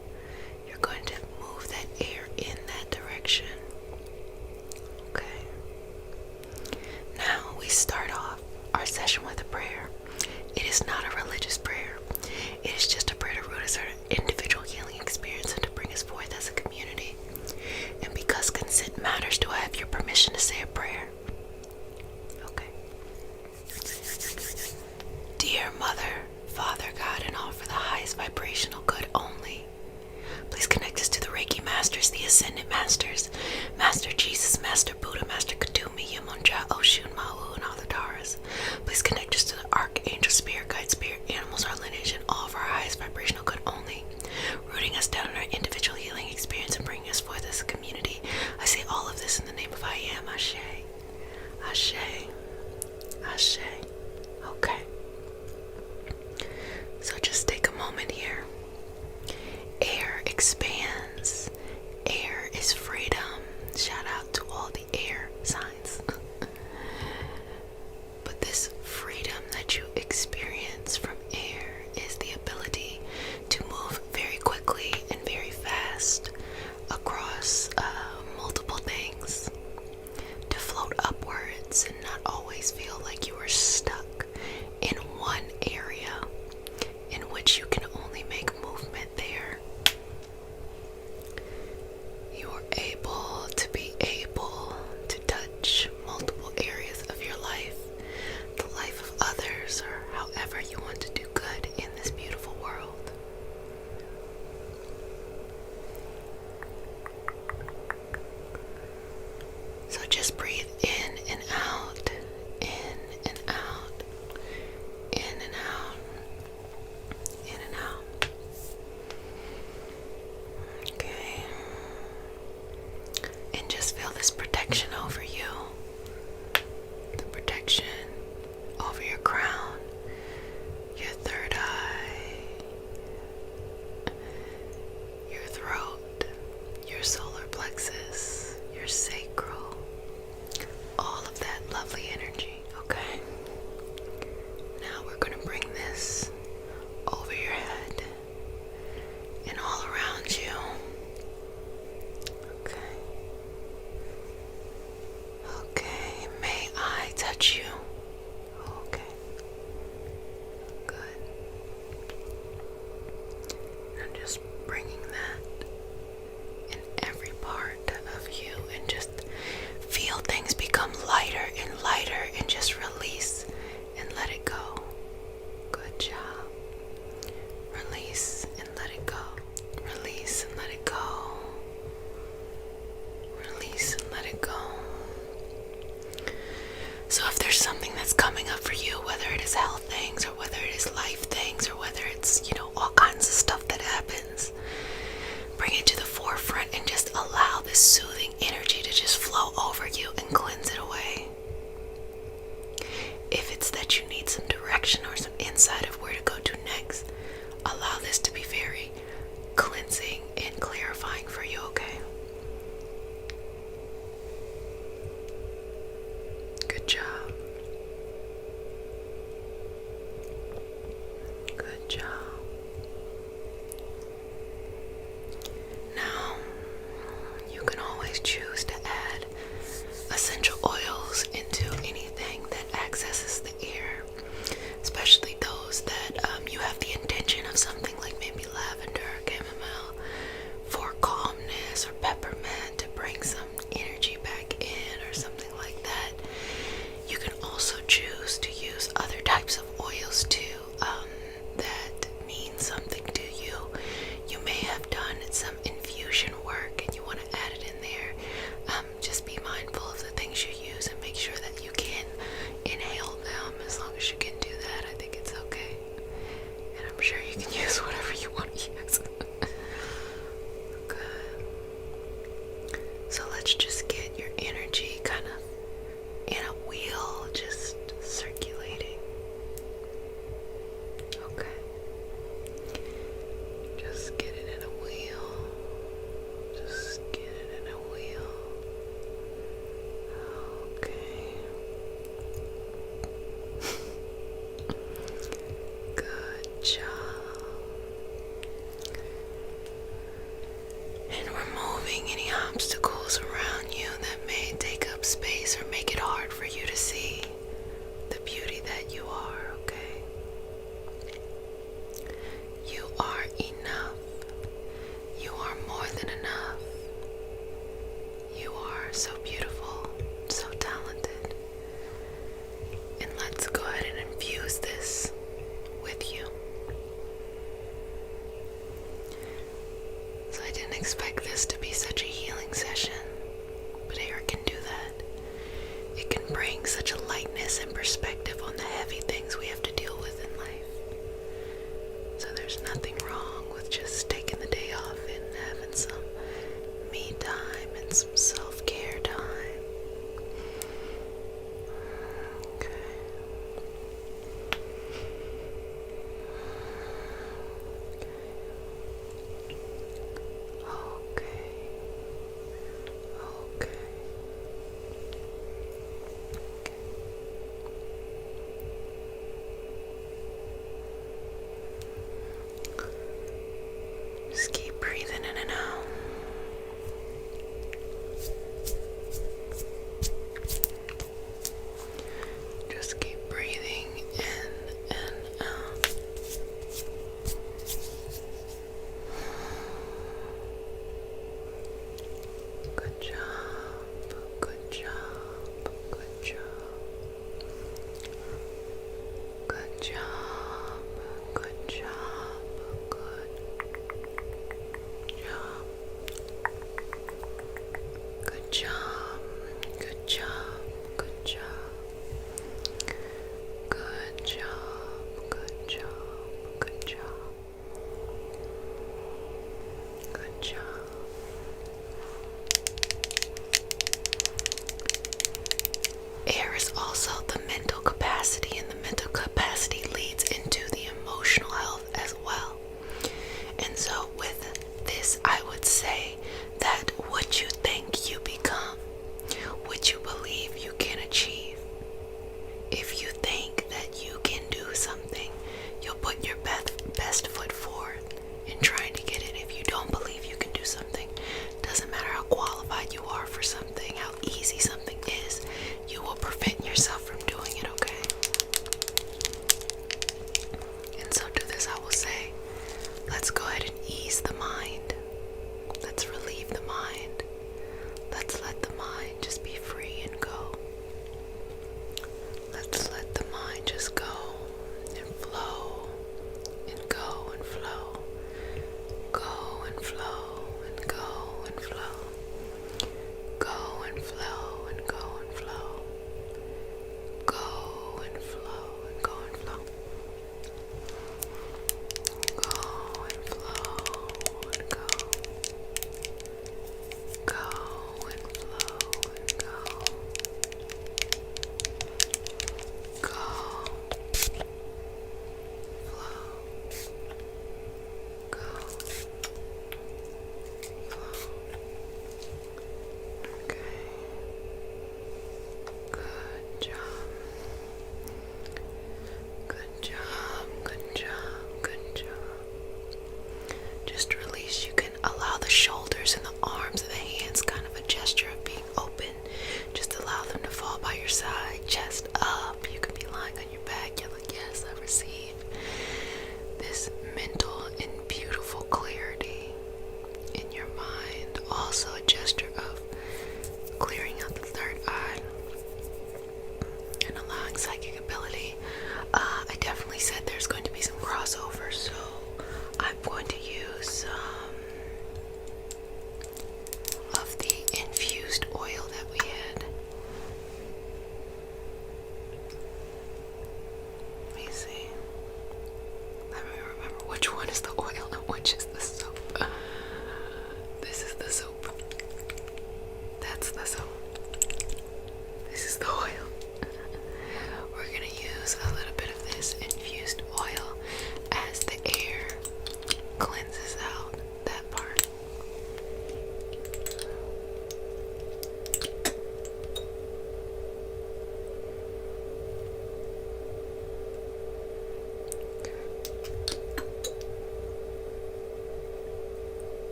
You're going to move that air in that direction. Okay. Now we start off our session with a prayer. It is not a religious prayer. It is just a prayer to root us our individual healing experience and to bring us forth as a community. And because consent matters, do I have your permission to say a prayer? Okay. Dear Mother, Father, God, and all for the highest vibrational good only, please connect us to the Reiki Masters, the Ascended Masters, Master Jesus, Master Buddha, Master Kadumi, Yamunja, Oshun, Mahu, and all the Taras. Please connect us to the Archangel, Spirit Guide, Spirit Animals, our lineage, and all of our highest vibrational good only, rooting us down in our individual healing experience and bringing us forth as a community. I say all of this in the name of I Am. Ashe. Ashe. Ashe. Okay. So just take a moment here. Air expands. Air is freedom. Shout out to all the air signs. But this freedom that you experience from air is the ability to move very quickly and very fast across multiple things, to float upwards and not always feel like you are stuck in one area in which you can only make movement there. You are able to touch multiple areas of your life, the life of others, or however you want to do good in this beautiful world. So just breathe in and out, in and out, in and out, in and out. Okay. And just feel this protection over you. The protection over your crown, your third eye, your throat, your solar plexus, your sacral, all of that lovely energy, okay? Now we're going to bring this over your head and all around you. Okay. Okay, may I touch you? Okay. Good. I'm just bringing that in every part of you and just feel things become lighter and just release and let it go. Good job. Release and let it go. Release and let it go. Release and let it go. So if there's something that's coming up for you, whether it is health things or whether it is life things or whether it's, all kinds of stuff that happens, bring it to the forefront and just allow this soothing energy to just flow over you and cleanse it away. If it's that you need some direction or some insight of where to go to next, allow this to be very cleansing and clarifying for you, okay? Good job. Good job. Now, you can always choose to add essential oils into anything that accesses the air, especially those that you have the intention of something like maybe lavender or chamomile for calmness, or peppermint to bring some energy back in or something like that. You can also choose to use other types of oils too that mean something to you. You may have done some infusion work and you want to add it in there. so beautiful, so talented. And let's go ahead and infuse this with you. So I didn't expect this to be such a healing session, but air can do that. It can bring such a lightness and perspective on the heavy things we have to deal with in life. So there's nothing wrong with just taking the day off and having some me time and some self-care time. Okay. Okay. Okay. Just keep breathing in and out. Just keep breathing in and out. Good job. Good job. Good job. Good job. Good job. Good job. Good job. Good job. Good job. Good job. Good job. Good job. Good job. Air is also the mental capacity, and the mental capacity leads into the emotional health as well. And so with this, I would say that what you think you become, what you believe you can achieve. If you think that you can do something, you'll put your best foot forward in trying to get it. If you don't believe you can do something, doesn't matter how qualified you are for something, how easy something is, you will prevent yourself from doing it, okay? And so to this I will say, let's go ahead and ease the mind. Let's relieve the mind. Let's let the mind just be free and go. Let's let the mind just go and flow and go and flow. Go and flow and go and flow. Go and flow and go and flow. Go and flow and go and flow. Go and flow and go. Go and flow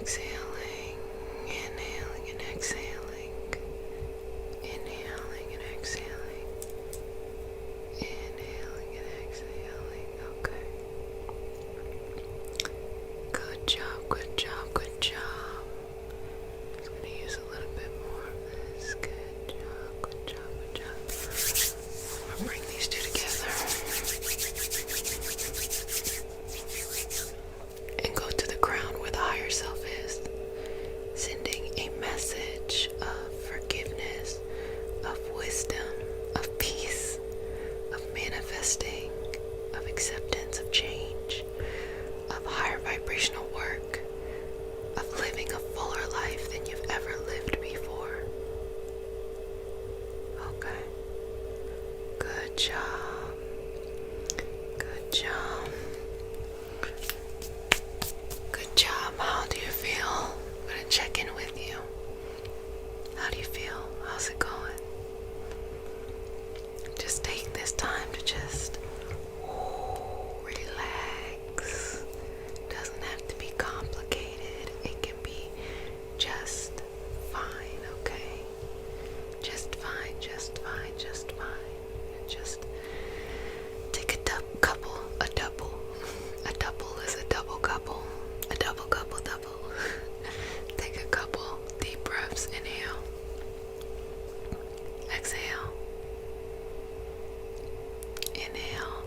exhaling, inhaling and exhaling, inhaling and exhaling, inhaling and exhaling. Okay. Good job, good job, good job. Just gonna use a little bit more of this. Good job, good job, good job. I'm gonna bring these two together and go to the ground where the higher self is, sending a message of forgiveness, of wisdom, of peace, of manifesting, of acceptance, of change, of higher vibrational work, of living a fuller life than you've ever lived before. Okay. Good job. Good job. Good job. How do you feel? I'm gonna check in with you. How do you feel? How's it going? Just take this time to just relax. Doesn't have to be complicated. It can be just fine, okay? Just fine, just fine, just fine. And just take a couple. A double is a double couple. A double couple double. Take a couple deep breaths. Inhale. Exhale. Inhale.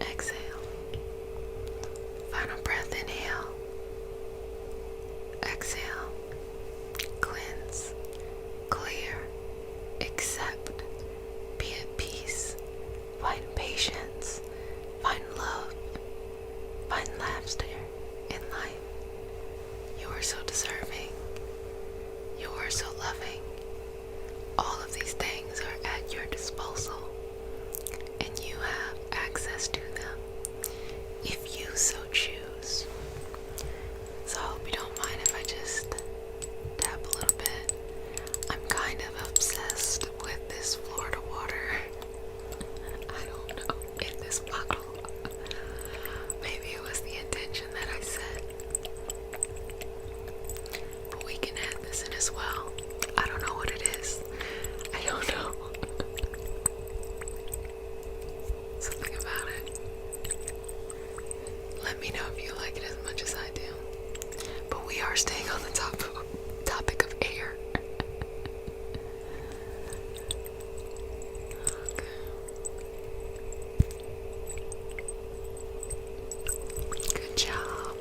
Exhale. Final breath. Inhale. Exhale. Cleanse. Clear. Accept. Be at peace. Find patience. Find love. Find laughter in life. You are so deserving. You are so loving. All of these things are at your disposal, and you have access to them if you so choose. So I hope you don't mind if I just tap a little bit. I'm kind of obsessed with this Florida water. I don't know, in this bottle. Maybe it was the intention that I set. But we can add this in as well. I don't know what it is. I don't know. Something about it. Let me know if you like it as much as I do. But we are staying on the topic of air. Okay. Good job.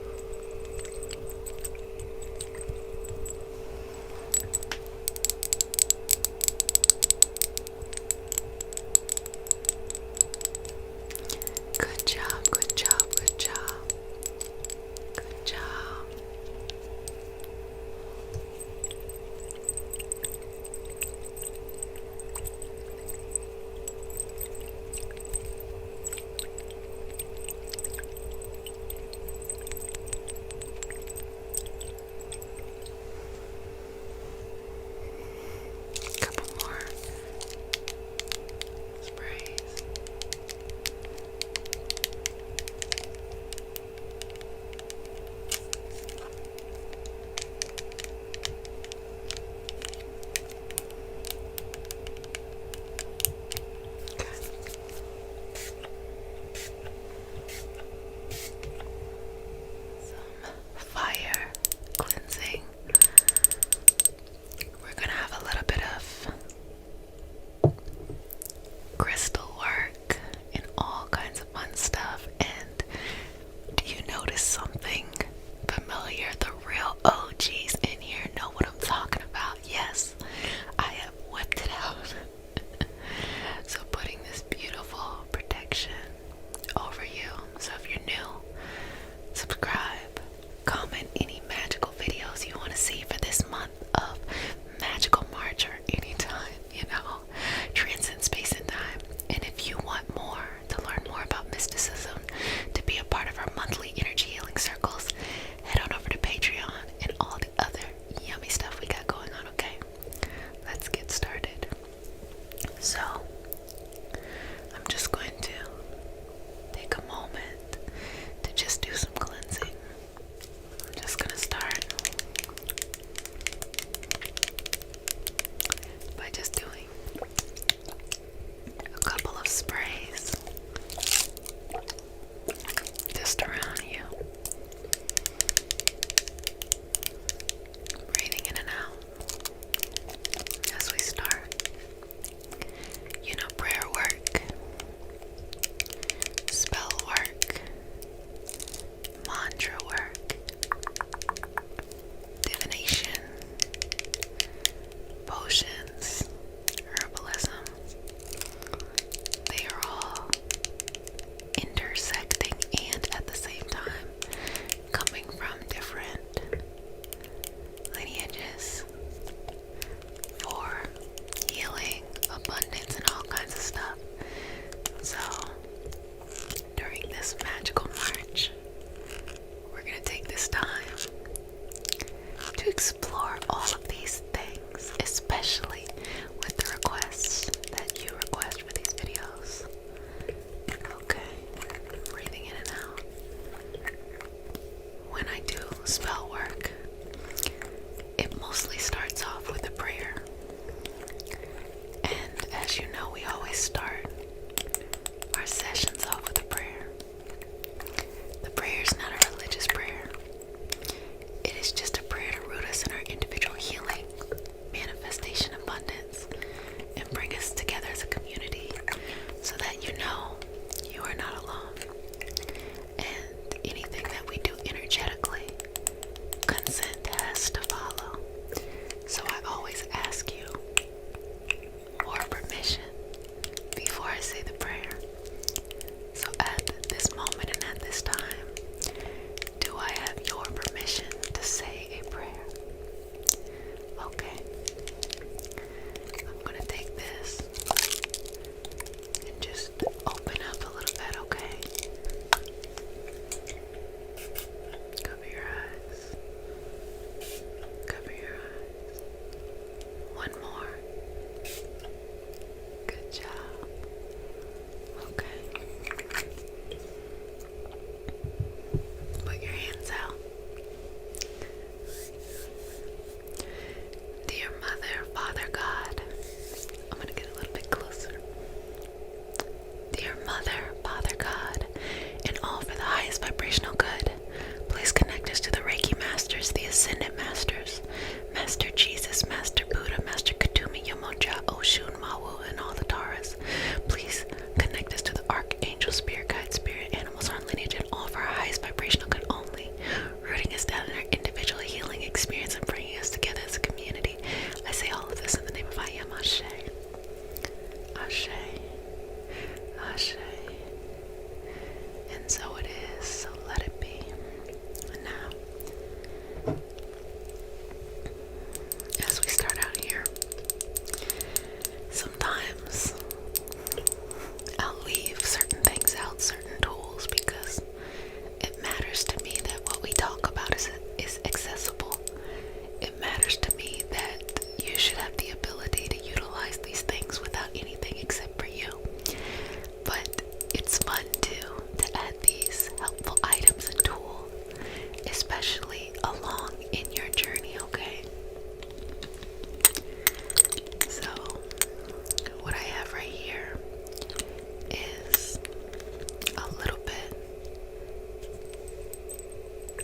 Good job, good job, good job. Good job. masters, the ascended masters, Master Jesus, Master Buddha, Master Katumi, Yamoja, Oshun, Mawu, and all the Taras. Please connect us to the archangel, spirit guide, spirit animals, our lineage, and all of our highest vibrational good only, rooting us down in our individual healing experience and bringing us together as a community. I say all of this in the name of I Am Ashe. Ashe. Ashe. And so it is, so let it be. And now, as we start out here, sometimes I'll leave certain things out, certain tools, because it matters to me that what we talk about is accessible. It matters to me that you should have the ability to utilize these things without anything except for you. But it's fun too to add these helpful items and tools, especially along in your journey, okay? So, what I have right here is a little bit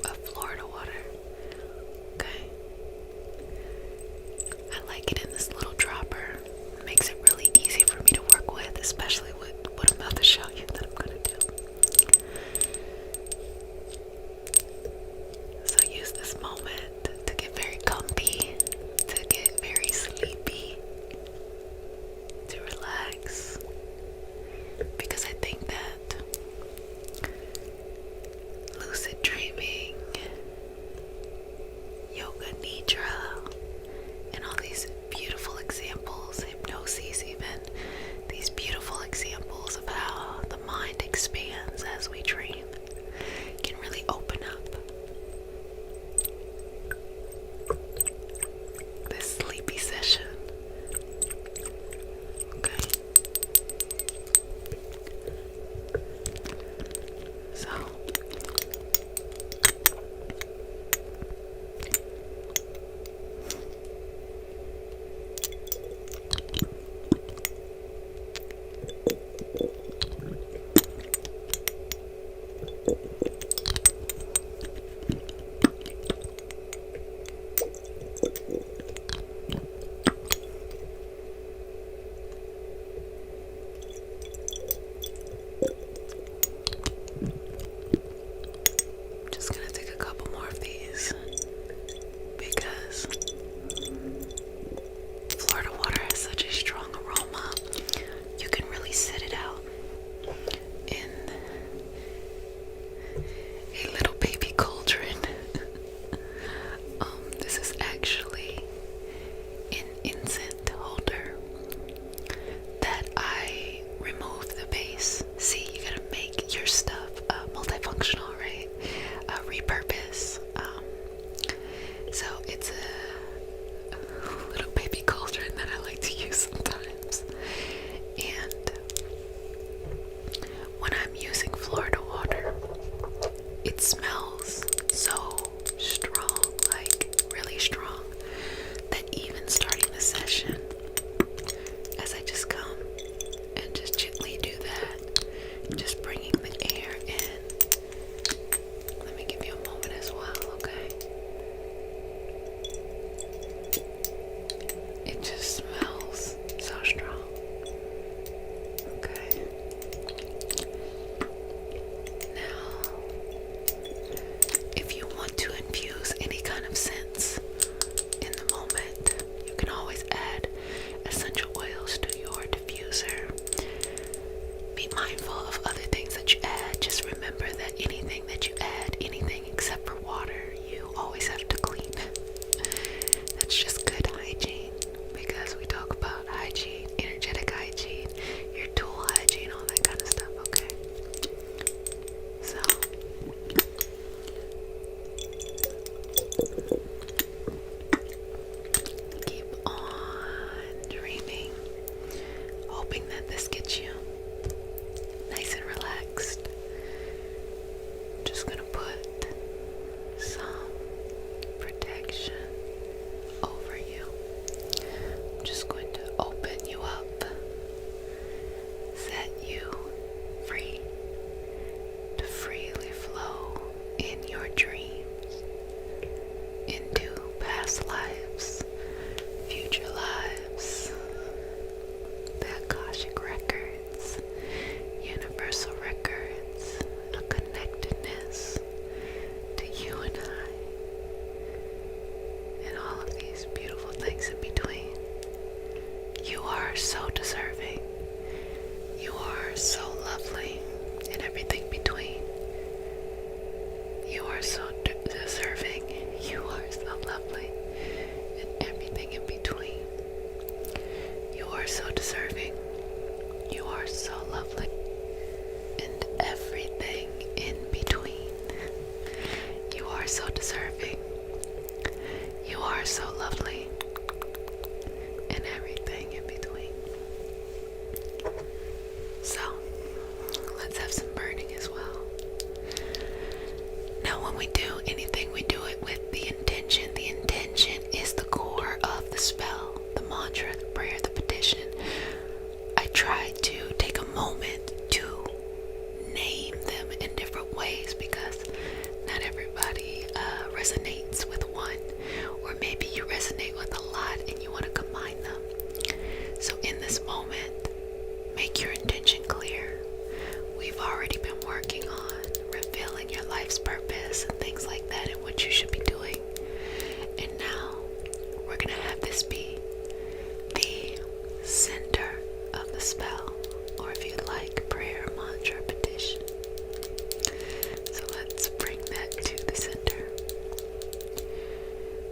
of Florida water, okay? I like it in this little dropper. It makes it really easy for me to work with, especially with what I'm about to show you that I'm gonna do. So use this moment to get very comfy, to get very sleepy, to relax, because I think that lucid dreaming, yoga nidra, and all these beautiful examples, hypnosis even, these beautiful examples of how the mind expands as we dream, can really open up this sleepy session. Okay. So just gonna take a couple more of these because Florida water has such a strong aroma. You can really sit it out in a little baby cauldron. This is actually an incense holder that I removed the base. See, you gotta make your stuff multifunctional, right? Repurpose. So it's a little baby cauldron that I like to use sometimes. And when I'm using Florida water, it smells so strong, like really strong, that even starting the session, as I just come and just gently do that, just bringing the air in. Let me give you a moment as well, okay? It just smells so strong. Okay. Now, Now, when we do anything, we do it with the intention. The intention is the core of the spell, the mantra, the prayer, the petition. I try to take a moment to name them in different ways because not everybody resonates with one, or maybe you resonate with a lot and you want to combine them. So in this moment, make your intention clear. We've already been working on revealing your life's purpose and things like that and what you should be doing. And now we're going to have this be the center of the spell, or if you'd like, prayer, mantra, petition. So let's bring that to the center.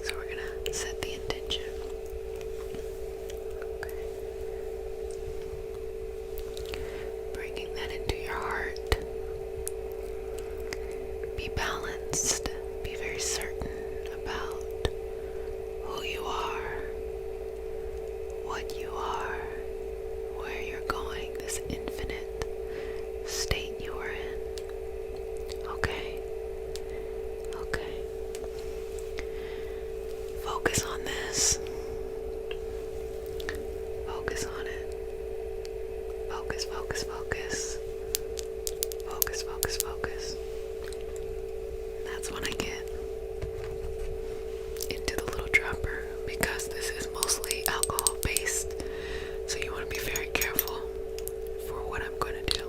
So we're going to set the intention. Okay. Bringing that into your heart. Be balanced. Be very certain about who you are, what you are, where you're going, this infinite state you are in. Okay? Okay. Focus on this. Focus on it. Focus, focus, focus. Focus, focus, focus. That's when I get into the little dropper, because this is mostly alcohol based, so you want to be very careful for what I'm going to do.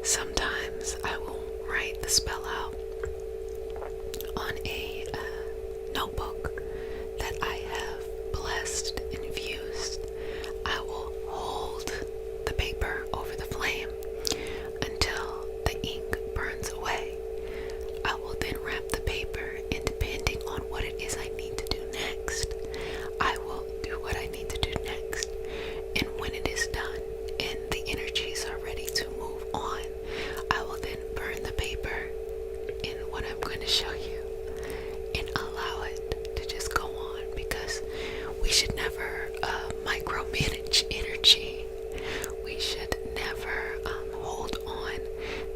Sometimes I will write the spell out on a notebook that I have blessed, infused. I will hold the paper over the flame until the ink burns away. I will then wrap the paper, and depending on what it is I need to do next, I will do what I need to do next. And when it is done and the energies are ready to move on, I will then burn the paper in what I'm going to show you and allow it to just go on, because we should never micromanage energy. We should never hold on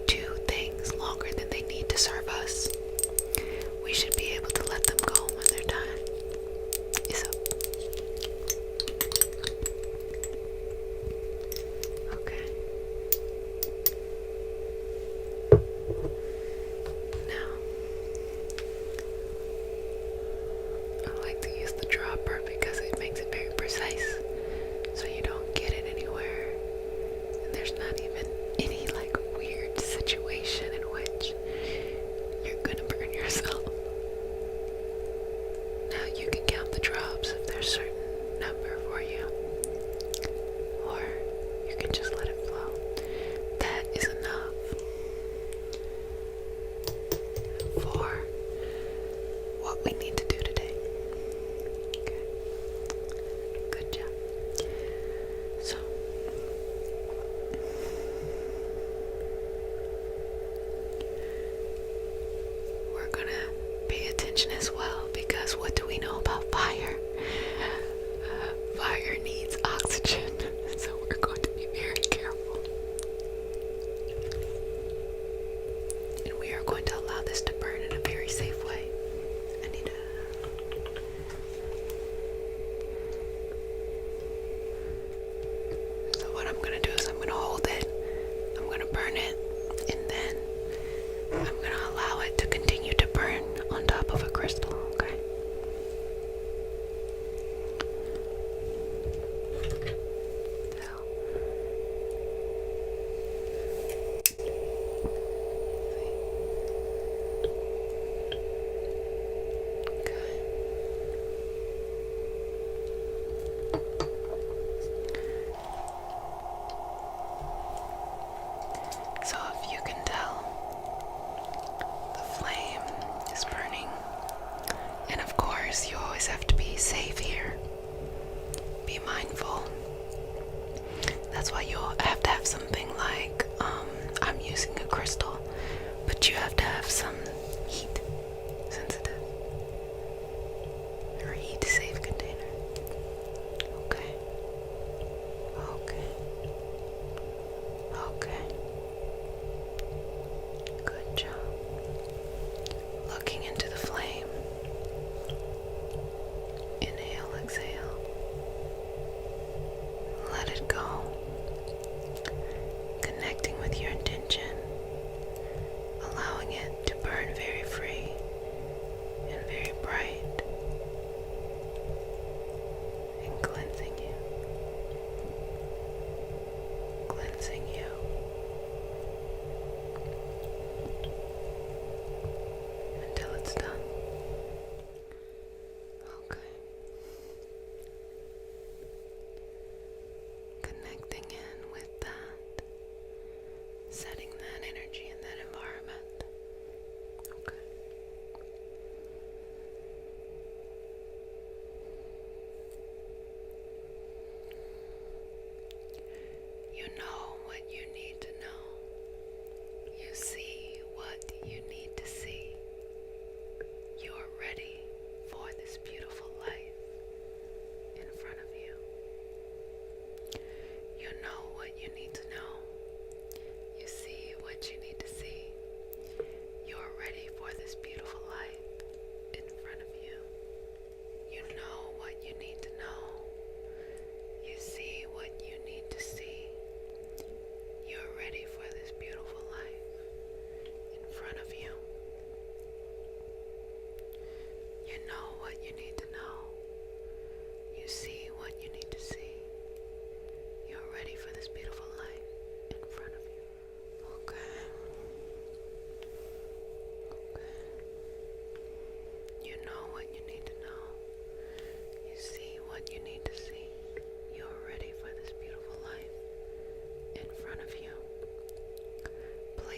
to things longer than they need to serve us. We should be able to let them go when their time is up. Okay. Now, I like to use the dropper because it makes it very precise, so you don't get it anywhere, and there's not even any like weird situation in which you're gonna burn yourself. Now you can count the drops if there's a certain number for you, or you can just let it flow. That is enough for what we need to do today. Okay. Good job. So, we're gonna pay attention as well, because what do we know about fire? Fire needs oxygen, so we're going to be very careful. And we are going to allow this to burn in a very safe way. I need to... So what I'm going to do is I'm going to hold it, I'm going to burn it, and then I'm going to allow it to continue to burn on top of a crystal, okay? So, okay. So if you can tell, the flame is burning, and of course you always have to be safe here. Be mindful. That's why you'll have to have something like, I'm using a crystal, but you have to have some heat sensitive or heat safe container. Okay. Okay. Okay. Good job.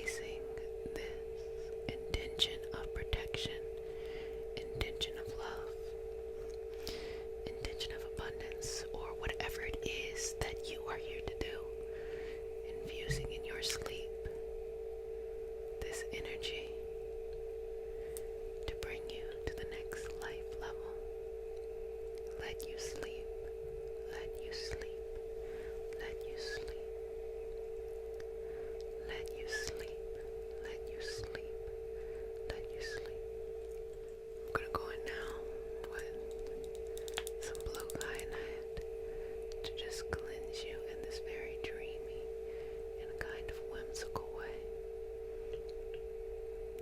placing this intention of protection, intention of love, intention of abundance, or whatever it is that you are here to do, infusing in your sleep this energy to bring you to the next life level. Let you sleep, let you sleep, let you sleep, let you sleep, let you sleep, let you sleep. I'm gonna go in now with some blue kyanite to just cleanse you in this very dreamy and kind of whimsical way.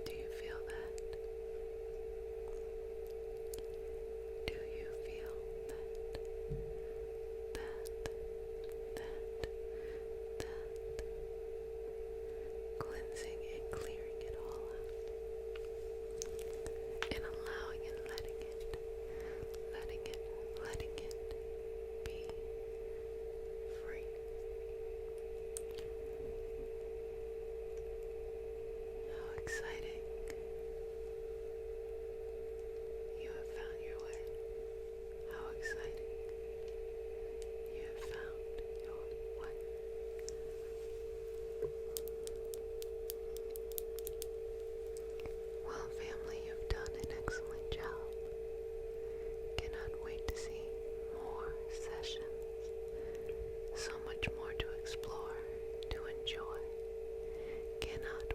Do you feel that? Do you feel that? Cleansing and clearing it all out. And allowing and letting it be free. How exciting. You have found your way. How exciting. You have found your way. Well, family, you've done an excellent job. Cannot wait to see more sessions. So much more to explore, to enjoy. Cannot